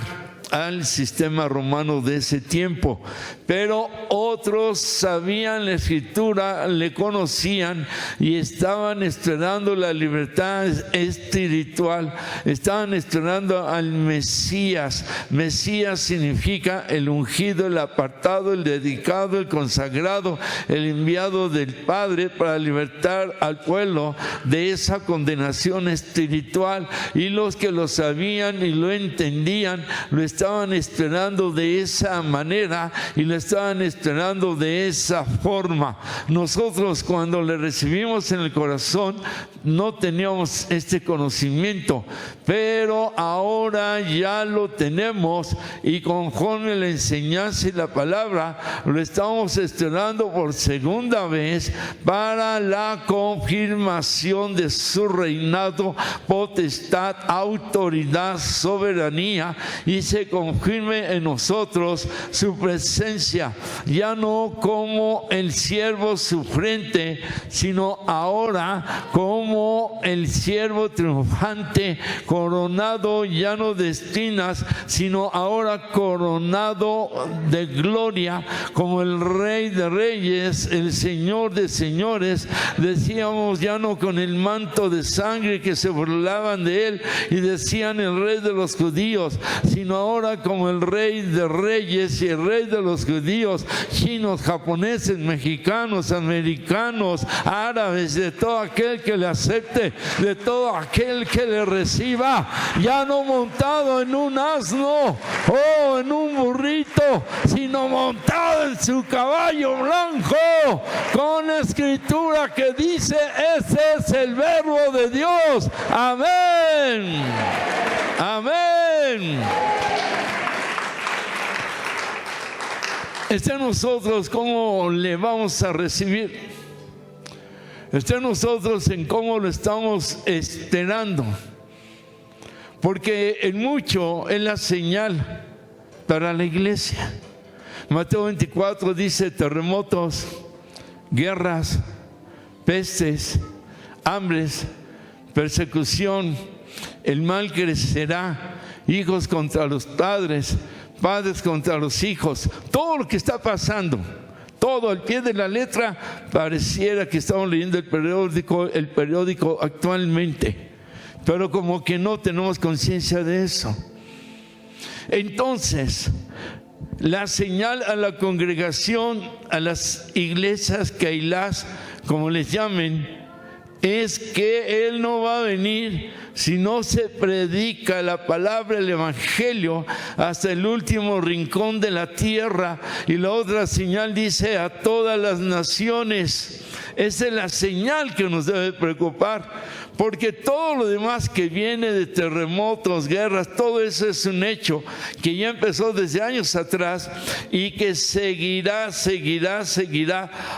al sistema romano de ese tiempo. Pero otros sabían la Escritura, le conocían y estaban esperando la libertad espiritual, estaban esperando al Mesías. Mesías significa el ungido, el apartado, el dedicado, el consagrado, el enviado del Padre para libertar al pueblo de esa condenación espiritual. Y los que lo sabían y lo entendían, lo estaban esperando de esa manera y lo estaban esperando de esa forma. Nosotros, cuando le recibimos en el corazón, no teníamos este conocimiento, pero ahora ya lo tenemos, y conforme la enseñanza y la palabra, lo estamos esperando por segunda vez para la confirmación de su reinado, potestad, autoridad, soberanía, y se se confirme en nosotros su presencia, ya no como el siervo sufriente, sino ahora como el siervo triunfante, coronado ya no de espinas, sino ahora coronado de gloria, como el Rey de Reyes, el Señor de Señores. Decíamos, ya no con el manto de sangre que se burlaban de él y decían el Rey de los judíos, sino ahora como el Rey de Reyes y el Rey de los judíos, chinos, japoneses, mexicanos, americanos, árabes, de todo aquel que le acepte, de todo aquel que le reciba, ya no montado en un asno o en un burrito, sino montado en su caballo blanco, con la escritura que dice: ese es el verbo de Dios. Amén. Amén. Está en nosotros cómo le vamos a recibir. Está en nosotros en cómo lo estamos esperando. Porque en mucho es la señal para la iglesia. Mateo 24 dice: terremotos, guerras, pestes, hambres, persecución, el mal crecerá, hijos contra los padres, padres contra los hijos. Todo lo que está pasando, todo al pie de la letra, pareciera que estamos leyendo el periódico actualmente, pero como que no tenemos conciencia de eso. Entonces, la señal a la congregación, a las iglesias Keilas, como les llamen, es que Él no va a venir si no se predica la palabra, el evangelio, hasta el último rincón de la tierra. Y la otra señal dice: a todas las naciones. Esa es la señal que nos debe preocupar, porque todo lo demás que viene de terremotos, guerras, todo eso es un hecho que ya empezó desde años atrás y que seguirá.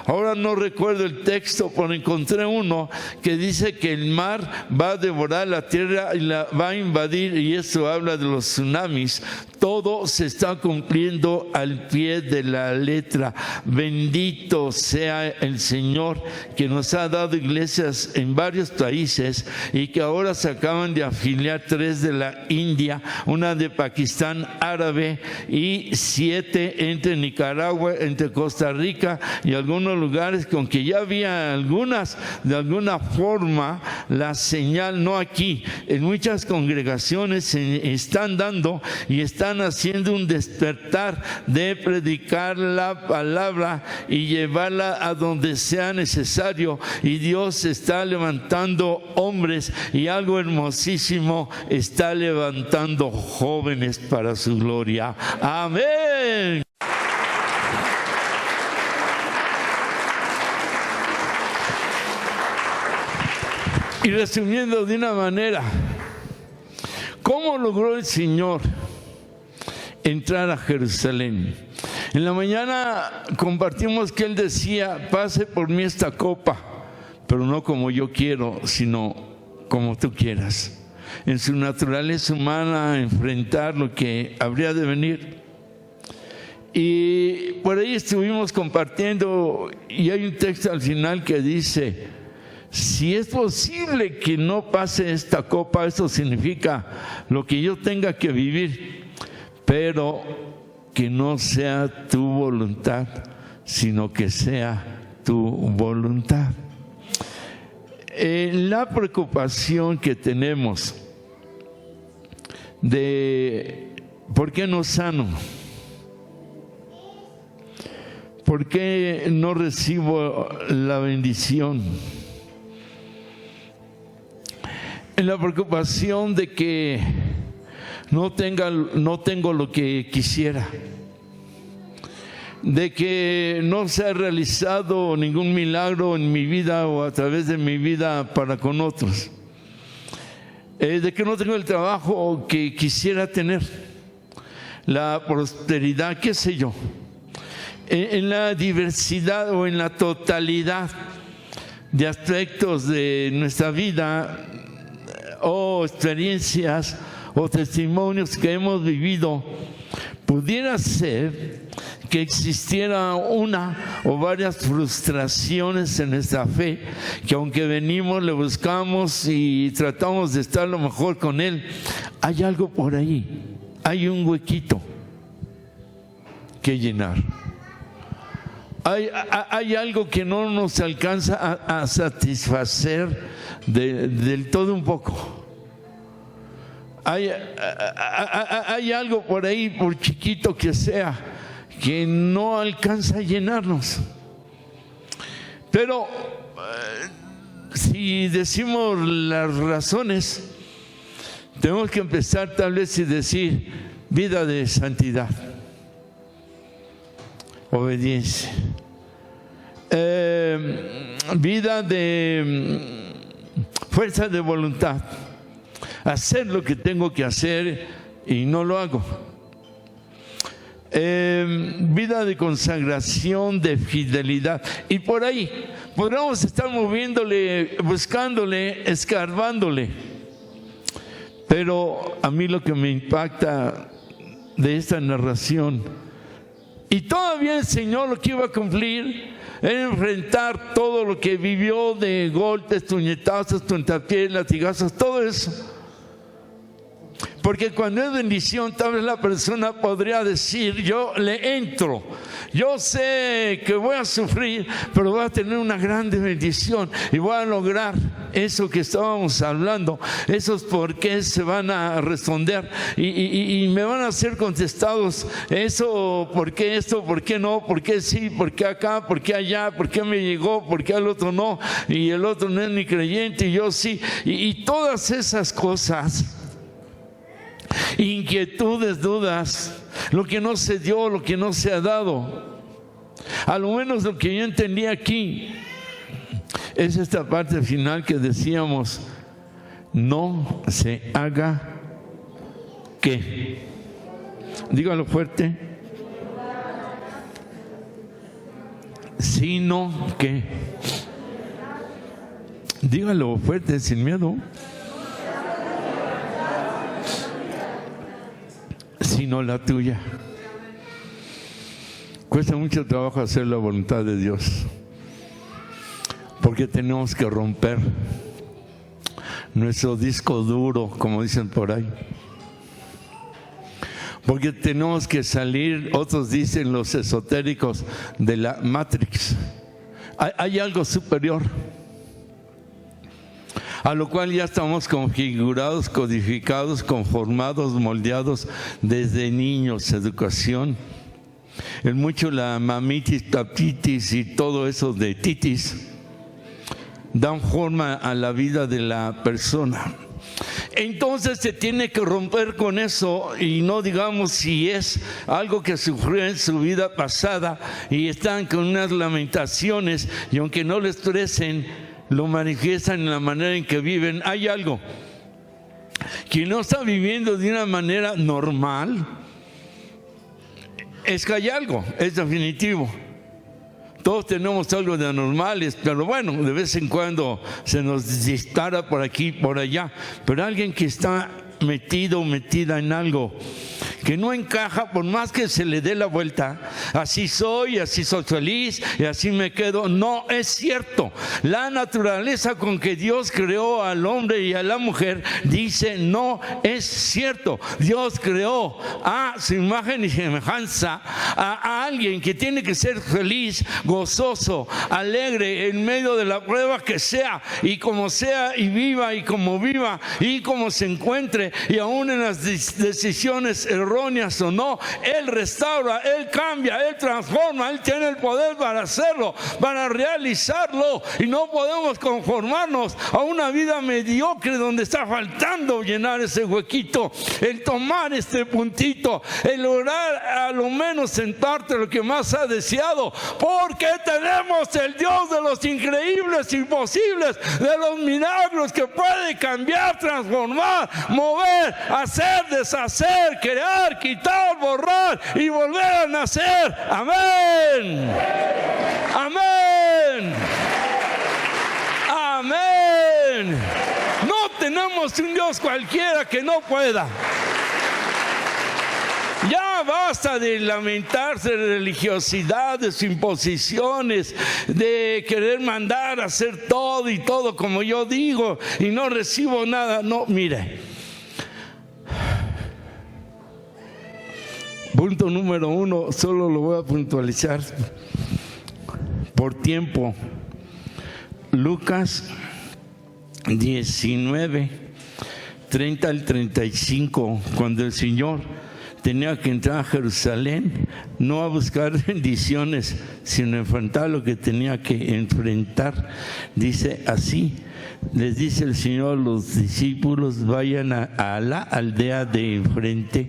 Ahora no recuerdo el texto, pero encontré uno que dice que el mar va a devorar la tierra y la va a invadir, y eso habla de los tsunamis. Todo se está cumpliendo al pie de la letra. Bendito sea el Señor, que nos ha dado iglesias en varios países y que ahora se acaban de afiliar 3 de la India, una de Pakistán árabe y 7 entre Nicaragua, entre Costa Rica y algunos lugares, con que ya había algunas, de alguna forma, la señal, no aquí, en muchas congregaciones se están dando y están haciendo un despertar de predicar la palabra y llevarla a donde sea necesario, y Dios está levantando hombres, y algo hermosísimo, está levantando jóvenes para su gloria. Amén. Y resumiendo de una manera, ¿cómo logró el Señor entrar a Jerusalén? En la mañana compartimos que Él decía: pase por mí esta copa, pero no como yo quiero, sino como tú quieras. En su naturaleza humana, enfrentar lo que habría de venir. Y por ahí estuvimos compartiendo, y hay un texto al final que dice: si es posible que no pase esta copa, eso significa lo que yo tenga que vivir, pero que no sea tu voluntad, sino que sea tu voluntad. La preocupación que tenemos de ¿por qué no sano? ¿Por qué no recibo la bendición? En la preocupación de que no tengo lo que quisiera, de que no se ha realizado ningún milagro en mi vida o a través de mi vida para con otros, de que no tengo el trabajo que quisiera tener, la prosperidad, qué sé yo, en la diversidad o en la totalidad de aspectos de nuestra vida o experiencias o testimonios que hemos vivido, pudiera ser que existiera una o varias frustraciones en nuestra fe, que aunque venimos, le buscamos y tratamos de estar lo mejor con Él, hay algo por ahí, hay un huequito que llenar. Hay algo que no nos alcanza a satisfacer del todo un poco. Hay algo por ahí, por chiquito que sea, que no alcanza a llenarnos. Pero si decimos las razones, tenemos que empezar tal vez y decir vida de santidad, obediencia, vida de fuerza de voluntad, hacer lo que tengo que hacer y no lo hago, vida de consagración, de fidelidad, y por ahí podríamos estar moviéndole, buscándole, escarbándole. Pero a mí lo que me impacta de esta narración, y todavía el Señor lo que iba a cumplir, era enfrentar todo lo que vivió de golpes, puñetazos, puntapiés, latigazos, todo eso. Porque cuando es bendición, tal vez la persona podría decir, yo le entro, yo sé que voy a sufrir, pero voy a tener una grande bendición y voy a lograr eso que estábamos hablando. Esos por qué se van a responder y me van a ser contestados. Eso, ¿por qué esto? ¿Por qué no? ¿Por qué sí? ¿Por qué acá? ¿Por qué allá? ¿Por qué me llegó? ¿Por qué al otro no? Y el otro no es ni creyente y yo sí. Y todas esas cosas, inquietudes, dudas, lo que no se dio, lo que no se ha dado. A lo menos lo que yo entendí aquí es esta parte final que decíamos: no se haga ¿qué? Dígalo fuerte. Sino que, dígalo fuerte, sin miedo. Sino la tuya. Cuesta mucho trabajo hacer la voluntad de Dios, porque tenemos que romper nuestro disco duro, como dicen por ahí, porque tenemos que salir, otros dicen los esotéricos, de la Matrix. Hay algo superior, a lo cual ya estamos configurados, codificados, conformados, moldeados desde niños. Educación, en mucho la mamitis, papitis y todo eso de titis dan forma a la vida de la persona. Entonces se tiene que romper con eso, y no digamos si es algo que sufrió en su vida pasada y están con unas lamentaciones, y aunque no lo expresen, lo manifiestan en la manera en que viven. Hay algo que no está viviendo de una manera normal. Es que hay algo, es definitivo. Todos tenemos algo de anormales, pero bueno, de vez en cuando se nos dispara por aquí, por allá. Pero alguien que está metido o metida en algo que no encaja, por más que se le dé la vuelta, así soy feliz y así me quedo, no es cierto. La naturaleza con que Dios creó al hombre y a la mujer dice no es cierto. Dios creó a su imagen y semejanza a alguien que tiene que ser feliz, gozoso, alegre en medio de la prueba que sea, y como sea, y viva, y como viva, y como se encuentre, y aún en las decisiones erróneas o no, Él restaura, Él cambia, Él transforma, Él tiene el poder para hacerlo, para realizarlo. Y no podemos conformarnos a una vida mediocre donde está faltando llenar ese huequito, el tomar este puntito, el lograr a lo menos sentarte lo que más has deseado, porque tenemos el Dios de los increíbles, imposibles, de los milagros, que puede cambiar, transformar, mover, hacer, deshacer, crear, quitar, borrar y volver a nacer. Amén. Amén. Amén. No tenemos tenemos un Dios cualquiera que no pueda. Ya basta de lamentarse de religiosidades, imposiciones, de querer mandar a hacer todo y todo como yo digo y no recibo nada. No, mire. Punto número 1, solo lo voy a puntualizar por tiempo. Lucas 19, 30 al 35, cuando el Señor tenía que entrar a Jerusalén, no a buscar bendiciones, sino enfrentar lo que tenía que enfrentar. Dice así, les dice el Señor a los discípulos: vayan a la aldea de enfrente,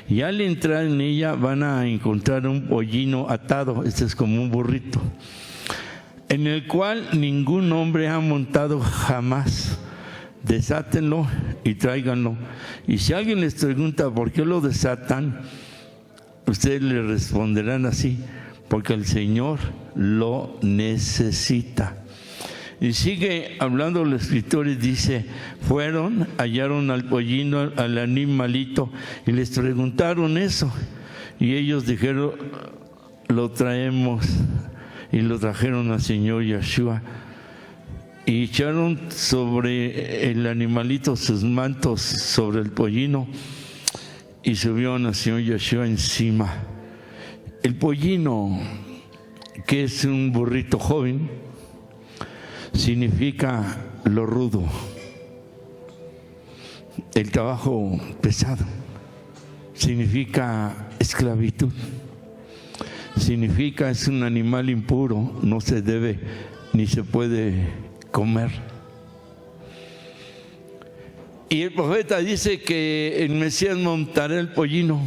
y al entrar en ella van a encontrar un pollino atado, este es como un burrito, en el cual ningún hombre ha montado jamás. Desátenlo y tráiganlo. Y si alguien les pregunta por qué lo desatan, ustedes le responderán así: porque el Señor lo necesita. Y sigue hablando el escritor y dice: fueron, hallaron al pollino, al animalito, y les preguntaron eso. Y ellos dijeron: lo traemos. Y lo trajeron al Señor Yeshua. Y echaron sobre el animalito sus mantos sobre el pollino y subieron al Señor Yeshua encima. El pollino, que es un burrito joven, significa lo rudo, el trabajo pesado, significa esclavitud, significa es un animal impuro, no se debe ni se puede comer. Y el profeta dice que el Mesías montará el pollino,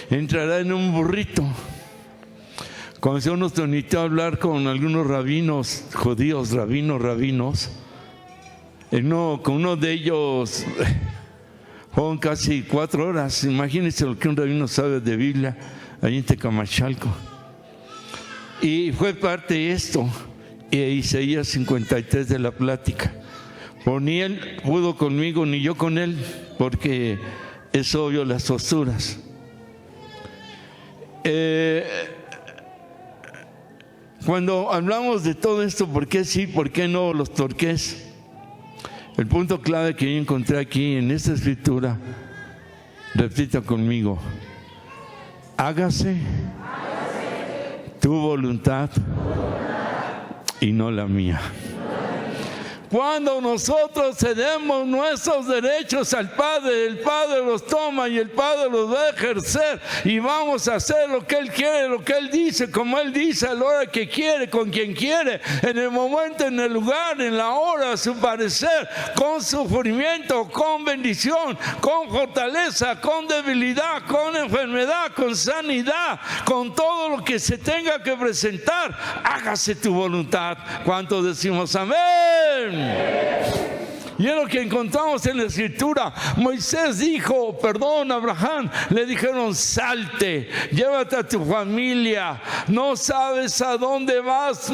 entrará en un burrito. Cuando se nos permitió hablar con algunos rabinos judíos, rabinos, con uno de ellos fueron casi 4 horas. Imagínense lo que un rabino sabe de Biblia allí en Tecamachalco. Y fue parte de esto, Isaías 53 de la plática. Por ni él pudo conmigo, ni yo con él, porque es obvio las posturas. Cuando hablamos de todo esto, ¿por qué sí, por qué no los torqués? El punto clave que yo encontré aquí en esta escritura, repita conmigo: hágase tu voluntad y no la mía. Cuando nosotros cedemos nuestros derechos al Padre, el Padre los toma y el Padre los va a ejercer y vamos a hacer lo que Él quiere, lo que Él dice, como Él dice, a la hora que quiere, con quien quiere, en el momento, en el lugar, en la hora, a su parecer, con sufrimiento, con bendición, con fortaleza, con debilidad, con enfermedad, con sanidad, con todo lo que se tenga que presentar. Hágase tu voluntad. ¿Cuántos decimos amén? Y es lo que encontramos en la escritura. Moisés dijo, Abraham, le dijeron: salte, llévate a tu familia, no sabes a dónde vas.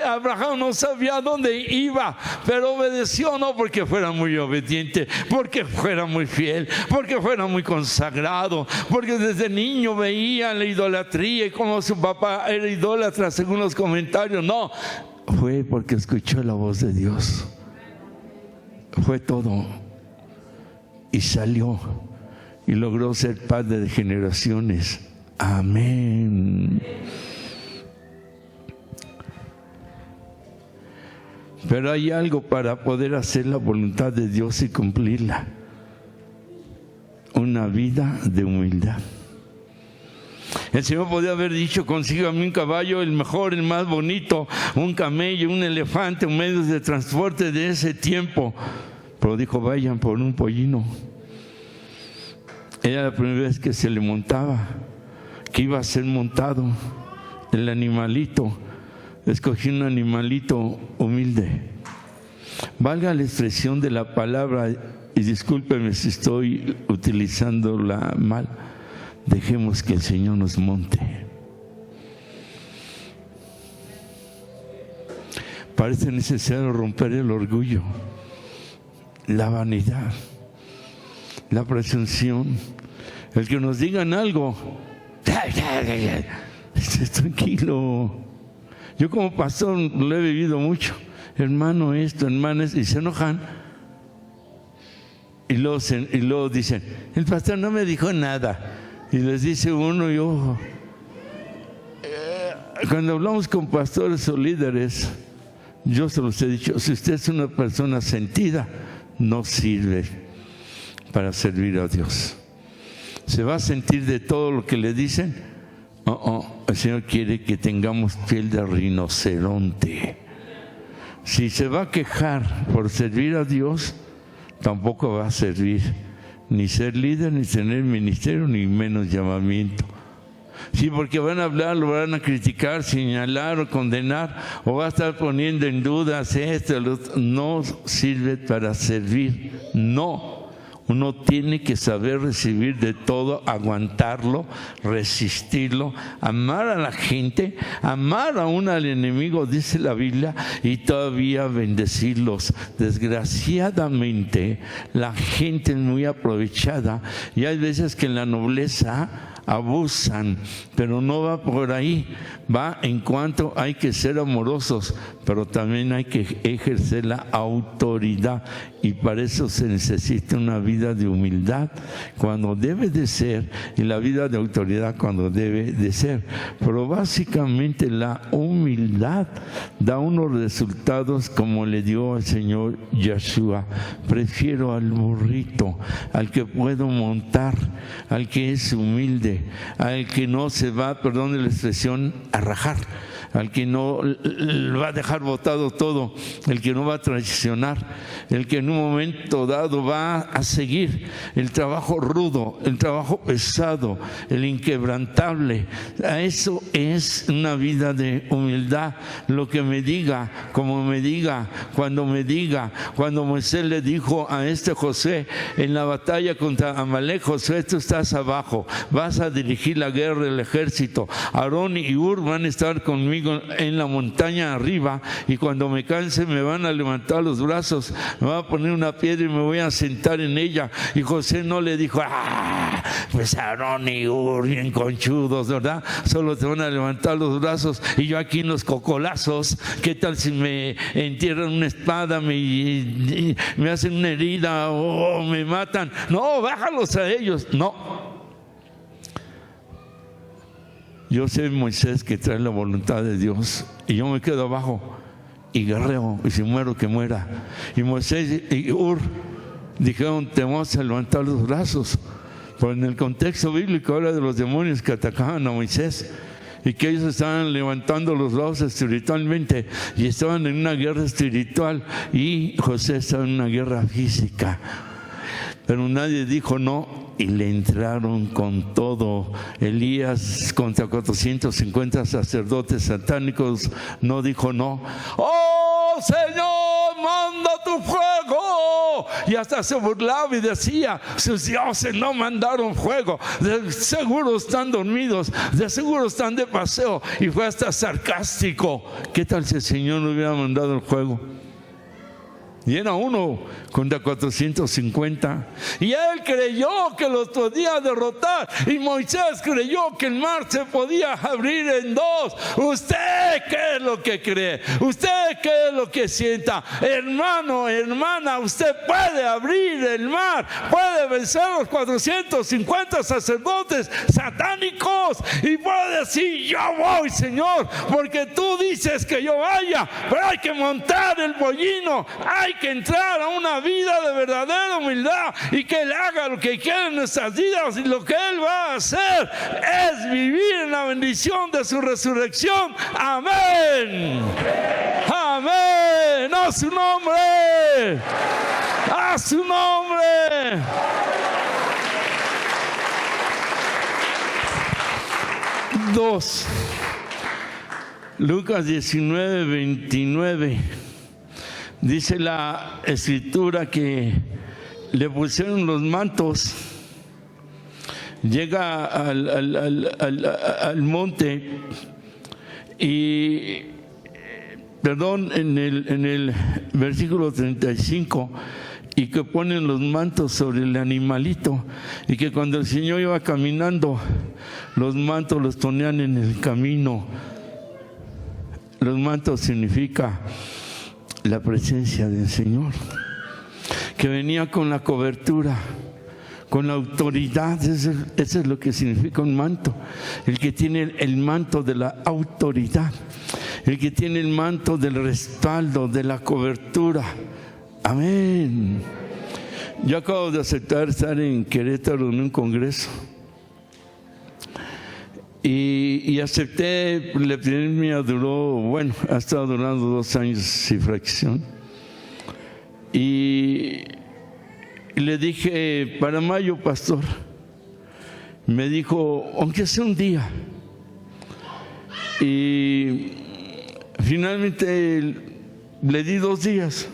Abraham no sabía a dónde iba, pero obedeció, no porque fuera muy obediente, porque fuera muy fiel, porque fuera muy consagrado, porque desde niño veía la idolatría y cómo su papá era idólatra según los comentarios. No, fue porque escuchó la voz de Dios. Fue todo. Y salió y logró ser padre de generaciones. Amén. Pero hay algo para poder hacer la voluntad de Dios y cumplirla: una vida de humildad. El Señor podía haber dicho: consígame un caballo, el mejor, el más bonito, un camello, un elefante, un medio de transporte de ese tiempo. Pero dijo: vayan por un pollino. Era la primera vez que se le montaba, que iba a ser montado el animalito. Escogí un animalito humilde. Valga la expresión de la palabra, y discúlpeme si estoy utilizándola mal. Dejemos que el Señor nos monte. Parece necesario romper el orgullo. la vanidad, la presunción, el que nos digan algo, tranquilo. Yo como pastor lo he vivido mucho, hermano esto, hermano esto, y se enojan. Y luego dicen, el pastor no me dijo nada. Y les dice uno, y ojo, cuando hablamos con pastores o líderes, yo se los he dicho, si usted es una persona sentida, no sirve para servir a Dios. ¿Se va a sentir de todo lo que le dicen? El Señor quiere que tengamos piel de rinoceronte. Si se va a quejar por servir a Dios, tampoco va a servir ni ser líder, ni tener ministerio, ni menos llamamiento. Sí, porque van a hablar, lo van a criticar, señalar o condenar, o va a estar poniendo en dudas esto, no sirve para servir, no. Uno tiene que saber recibir de todo, aguantarlo, resistirlo, amar a la gente, amar aún al enemigo, dice la Biblia, y todavía bendecirlos. Desgraciadamente, la gente es muy aprovechada y hay veces que en la nobleza abusan, pero no va por ahí, va en cuanto hay que ser amorosos, pero también hay que ejercer la autoridad, y para eso se necesita una vida de humildad cuando debe de ser, y la vida de autoridad cuando debe de ser. Pero básicamente la humildad da unos resultados como le dio al Señor Yeshua. Prefiero al burrito, al que puedo montar, al que es humilde, al que no se va, perdón la expresión, a rajar, al que no va a dejar botado todo, el que no va a traicionar, el que en un momento dado va a seguir el trabajo rudo, el trabajo pesado, el inquebrantable. Eso es una vida de humildad. Lo que me diga, como me diga, cuando Moisés le dijo a José en la batalla contra Amalek: Josué, tú estás abajo, vas a dirigir la guerra del ejército, Aarón y Hur van a estar conmigo en la montaña arriba, y cuando me canse me van a levantar los brazos, me van a poner una piedra y me voy a sentar en ella. Y José no le dijo: pues Aarón y Hur bien conchudos, ¿verdad? Solo te van a levantar los brazos y yo aquí en los cocolazos, ¿qué tal si me entierran una espada, me hacen una herida o me matan? No, bájalos a ellos. No. Yo sé, Moisés, que trae la voluntad de Dios, y yo me quedo abajo y guerreo, y si muero, que muera. Y Moisés y Hur dijeron: te vamos a levantar los brazos. Pero en el contexto bíblico habla de los demonios que atacaban a Moisés, y que ellos estaban levantando los brazos espiritualmente, y estaban en una guerra espiritual, y José estaba en una guerra física. Pero nadie dijo no, y le entraron con todo. Elías contra 450 sacerdotes satánicos no dijo no. ¡Oh, Señor, manda tu fuego! Y hasta se burlaba y decía: sus dioses no mandaron fuego, de seguro están dormidos, de seguro están de paseo. Y fue hasta sarcástico. ¿Qué tal si el Señor no hubiera mandado el fuego? Y era uno contra 450. Y él creyó que los podía derrotar. Y Moisés creyó que el mar se podía abrir en dos. ¿Usted qué es lo que cree? ¿Usted qué es lo que sienta? Hermano, hermana, usted puede abrir el mar. Puede vencer a los 450 sacerdotes satánicos. Y puede decir: yo voy, Señor, porque tú dices que yo vaya. Pero hay que montar el pollino. Hay que entrar a una vida de verdadera humildad, y que Él haga lo que quiere en nuestras vidas, y lo que Él va a hacer es vivir en la bendición de su resurrección. Amén. Amén. A su nombre. A su nombre. Dos. Lucas 19:29. Dice la escritura que le pusieron los mantos, llega al monte y, perdón, en el versículo 35, y que ponen los mantos sobre el animalito, y que cuando el Señor iba caminando, los mantos los ponían en el camino. Los mantos significa la presencia del Señor, que venía con la cobertura, con la autoridad. Eso es lo que significa un manto. El que tiene el manto de la autoridad, el que tiene el manto del respaldo, de la cobertura. Amén. Yo acabo de aceptar estar en Querétaro en un congreso. Y acepté. La epidemia duró, ha estado durando 2 años y fracción. Y le dije, para mayo, pastor. Me dijo, aunque sea un día. Y finalmente le di 2 días.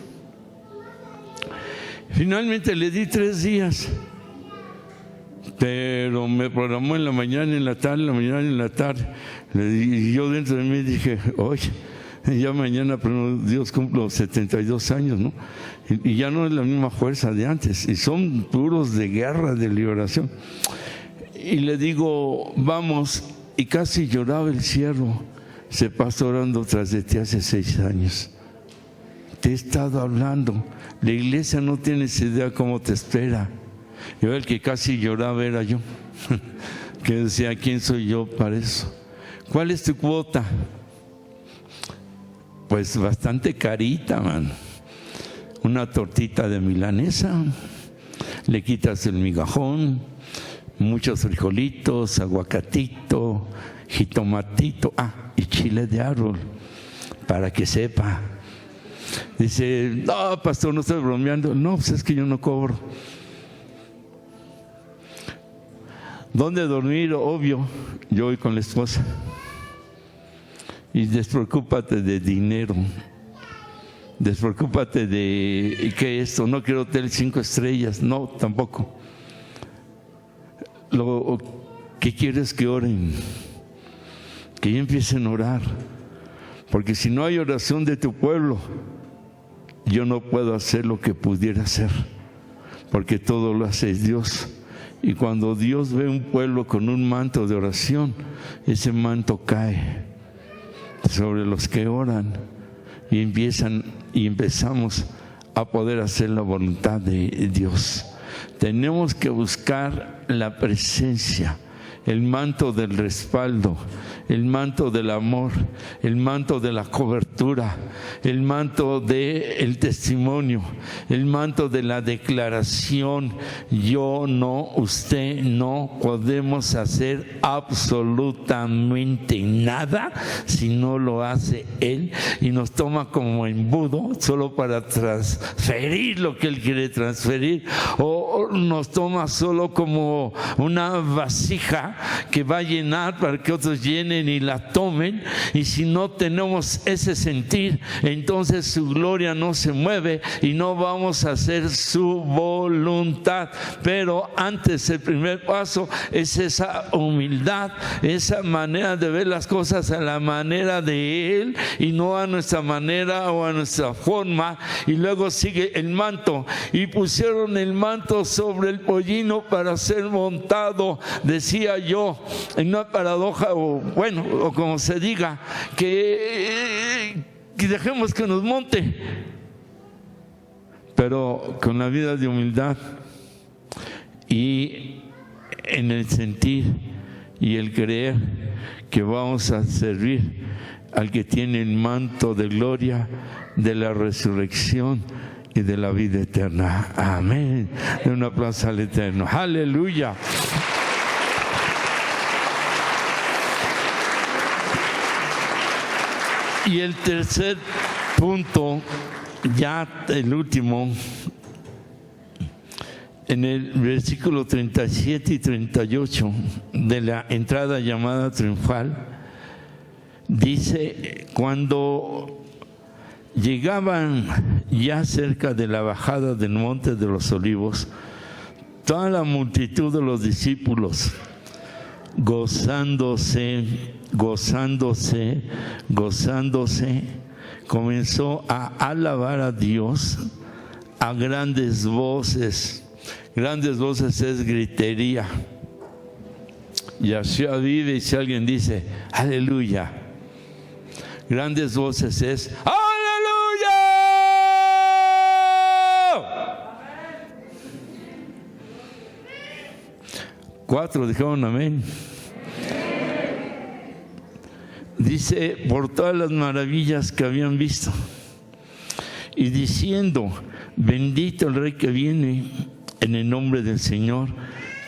Finalmente le di 3 días. Pero me programó en la mañana y en la tarde, en la mañana y en la tarde. Y yo dentro de mí dije, oye, ya mañana, pero Dios, cumplo 72 años, ¿no? Y ya no es la misma fuerza de antes. Y son puros de guerra, de liberación. Y le digo, vamos. Y casi lloraba el siervo. Se pasó orando tras de ti hace 6 años. Te he estado hablando. La iglesia no tienes idea cómo te espera. Yo el que casi lloraba era yo, que decía, ¿quién soy yo para eso? ¿Cuál es tu cuota? Pues bastante carita, man. Una tortita de milanesa, le quitas el migajón, muchos frijolitos, aguacatito, jitomatito, y chile de árbol, para que sepa. Dice, no, pastor, no estoy bromeando. No, pues es que yo no cobro. ¿Dónde dormir? Obvio, yo voy con la esposa. Y despreocúpate de dinero. Despreocúpate de ¿qué es esto? No quiero hotel 5 estrellas. No, tampoco. Lo que quieres que oren, que ya empiecen a orar. Porque si no hay oración de tu pueblo, yo no puedo hacer lo que pudiera hacer. Porque todo lo hace Dios. Y cuando Dios ve un pueblo con un manto de oración, ese manto cae sobre los que oran y empezamos a poder hacer la voluntad de Dios. Tenemos que buscar la presencia, el manto del respaldo, el manto del amor, el manto de la cobertura, el manto del testimonio, el manto de la declaración. Yo no, usted no podemos hacer absolutamente nada si no lo hace Él, y nos toma como embudo solo para transferir lo que Él quiere transferir, o nos toma solo como una vasija que va a llenar para que otros llenen y la tomen. Y si no tenemos ese sentir, entonces su gloria no se mueve y no vamos a hacer su voluntad. Pero antes, el primer paso es esa humildad, esa manera de ver las cosas a la manera de Él y no a nuestra manera o a nuestra forma. Y luego sigue el manto, y pusieron el manto sobre el pollino para ser montado. Decía yo, en una paradoja, o como se diga, que dejemos que nos monte, pero con la vida de humildad y en el sentir y el creer que vamos a servir al que tiene el manto de gloria, de la resurrección y de la vida eterna. Amén. De un aplauso al Eterno. Aleluya. Y el tercer punto, ya el último, en el versículo 37 y 38 de la entrada llamada triunfal, dice, cuando llegaban ya cerca de la bajada del monte de los olivos, toda la multitud de los discípulos, gozándose, comenzó a alabar a Dios, a grandes voces. Grandes voces es gritería. Yahshua vive, y si alguien dice aleluya, grandes voces es aleluya. 4 dijeron amén. Dice, por todas las maravillas que habían visto, y diciendo, bendito el Rey que viene en el nombre del Señor,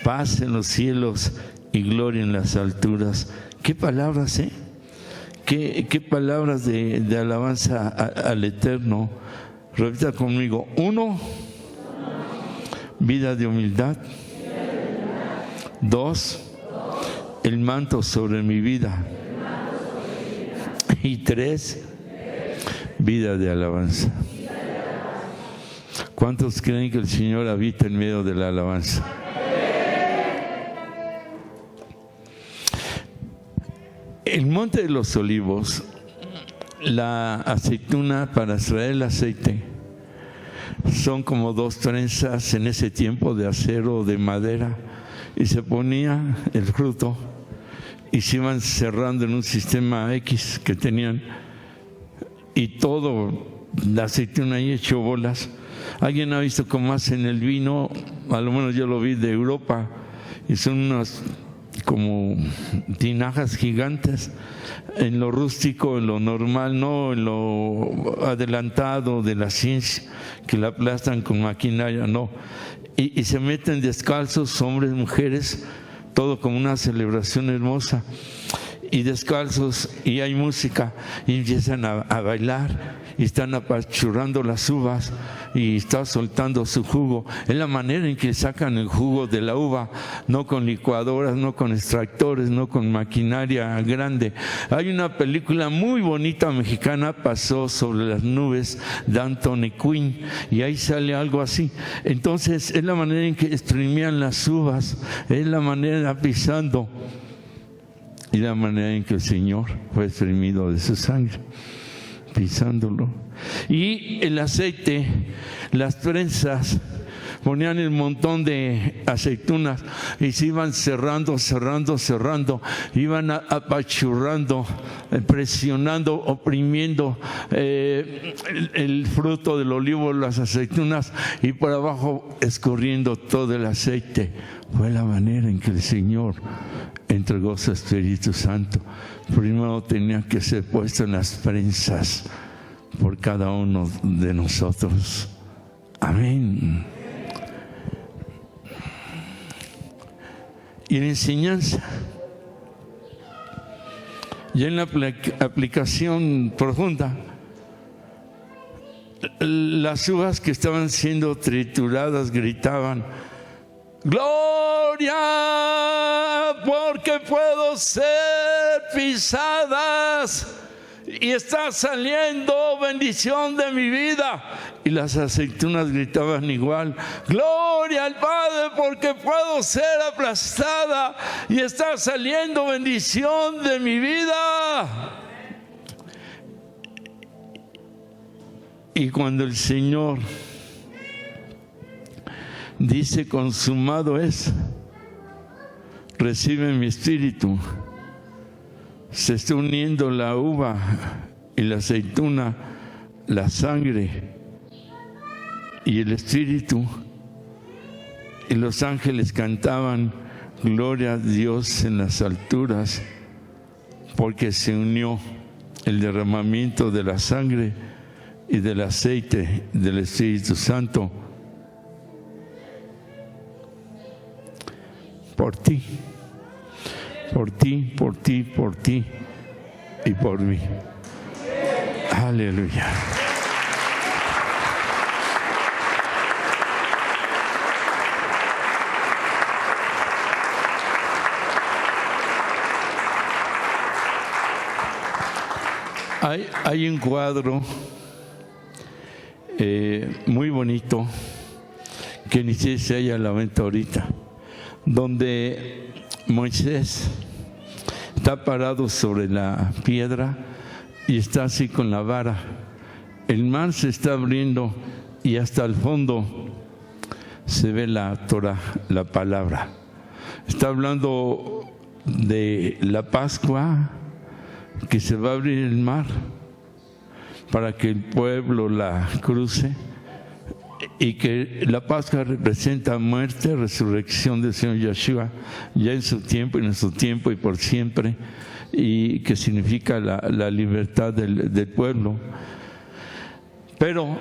paz en los cielos y gloria en las alturas. ¿Qué palabras, qué palabras de alabanza al Eterno? Repita conmigo. 1, vida de humildad. 2, el manto sobre mi vida. Y 3, vida de alabanza. ¿Cuántos creen que el Señor habita en medio de la alabanza? El Monte de los Olivos, la aceituna para extraer el aceite, son como 2 trenzas en ese tiempo de acero o de madera, y se ponía el fruto y se iban cerrando en un sistema X que tenían, y todo la aceituna ahí hecho bolas. ¿Alguien ha visto cómo hacen el vino? A lo menos yo lo vi de Europa, y son unas como tinajas gigantes, en lo rústico, en lo normal, no en lo adelantado de la ciencia, que la aplastan con maquinaria, no. Y se meten descalzos, hombres, mujeres, todo como una celebración hermosa, y descalzos, y hay música, y empiezan a bailar, y están apachurrando las uvas, y está soltando su jugo. Es la manera en que sacan el jugo de la uva, no con licuadoras, no con extractores, no con maquinaria grande. Hay una película muy bonita mexicana, Pasó sobre las nubes, de Anthony Quinn, y ahí sale algo así. Entonces es la manera en que exprimían las uvas, es la manera pisando, y la manera en que el Señor fue exprimido de su sangre, pisándolo. Y el aceite, las trenzas, ponían el montón de aceitunas y se iban cerrando, iban apachurrando, presionando, oprimiendo el fruto del olivo, las aceitunas, y por abajo escurriendo todo el aceite. Fue la manera en que el Señor entregó su Espíritu Santo. Primero tenía que ser puesto en las prensas por cada uno de nosotros. Amén. Y en enseñanza, y en la aplicación profunda, las uvas que estaban siendo trituradas gritaban: ¡Gloria! Porque puedo ser pisadas y está saliendo bendición de mi vida. Y las aceitunas gritaban igual: ¡Gloria al Padre! Porque puedo ser aplastada y está saliendo bendición de mi vida. Y cuando el Señor dice consumado es, recibe mi espíritu, se está uniendo la uva y la aceituna, la sangre y el espíritu, y los ángeles cantaban gloria a Dios en las alturas, porque se unió el derramamiento de la sangre y del aceite del Espíritu Santo por ti, por ti, por ti, por ti y por mí. Aleluya. Hay un cuadro muy bonito que ni sé si se halla a la venta ahorita, donde Moisés está parado sobre la piedra y está así con la vara. El mar se está abriendo y hasta el fondo se ve la Torah, la palabra. Está hablando de la Pascua, que se va a abrir el mar para que el pueblo la cruce, y que la Pascua representa muerte, resurrección del Señor Yeshua, ya en su tiempo, en nuestro tiempo y por siempre, y que significa la libertad del pueblo. Pero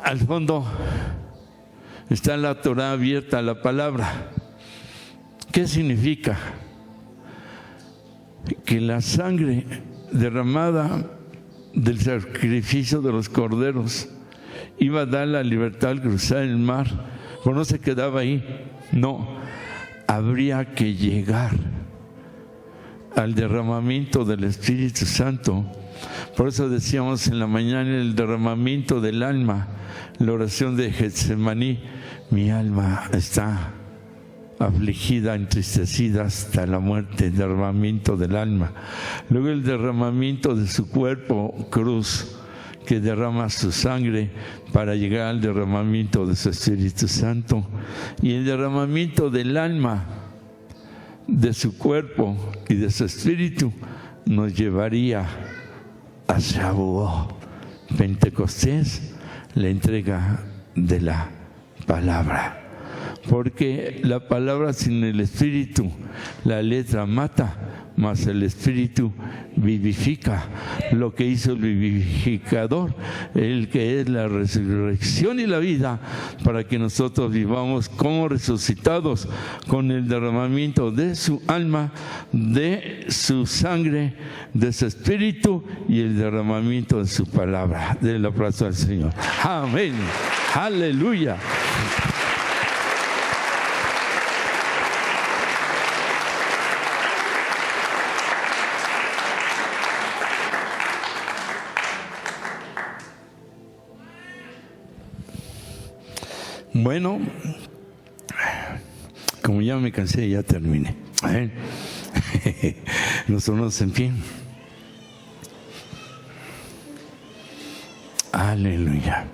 al fondo está la Torah abierta a la palabra. ¿Qué significa? Que la sangre derramada del sacrificio de los corderos iba a dar la libertad al cruzar el mar, pero no se quedaba ahí, no, habría que llegar al derramamiento del Espíritu Santo. Por eso decíamos en la mañana el derramamiento del alma, la oración de Getsemaní: mi alma está afligida, entristecida hasta la muerte, el derramamiento del alma. Luego el derramamiento de su cuerpo, cruz, que derrama su sangre para llegar al derramamiento de su Espíritu Santo. Y el derramamiento del alma, de su cuerpo y de su espíritu, nos llevaría a Shavuot, Pentecostés, la entrega de la palabra. Porque la palabra sin el espíritu, la letra mata, mas el espíritu vivifica. Lo que hizo el vivificador, el que es la resurrección y la vida, para que nosotros vivamos como resucitados con el derramamiento de su alma, de su sangre, de su espíritu y el derramamiento de su palabra. Del aplauso al Señor. Amén. Aleluya. Bueno, como ya me cansé, ya terminé. Nos ponemos en pie. Aleluya.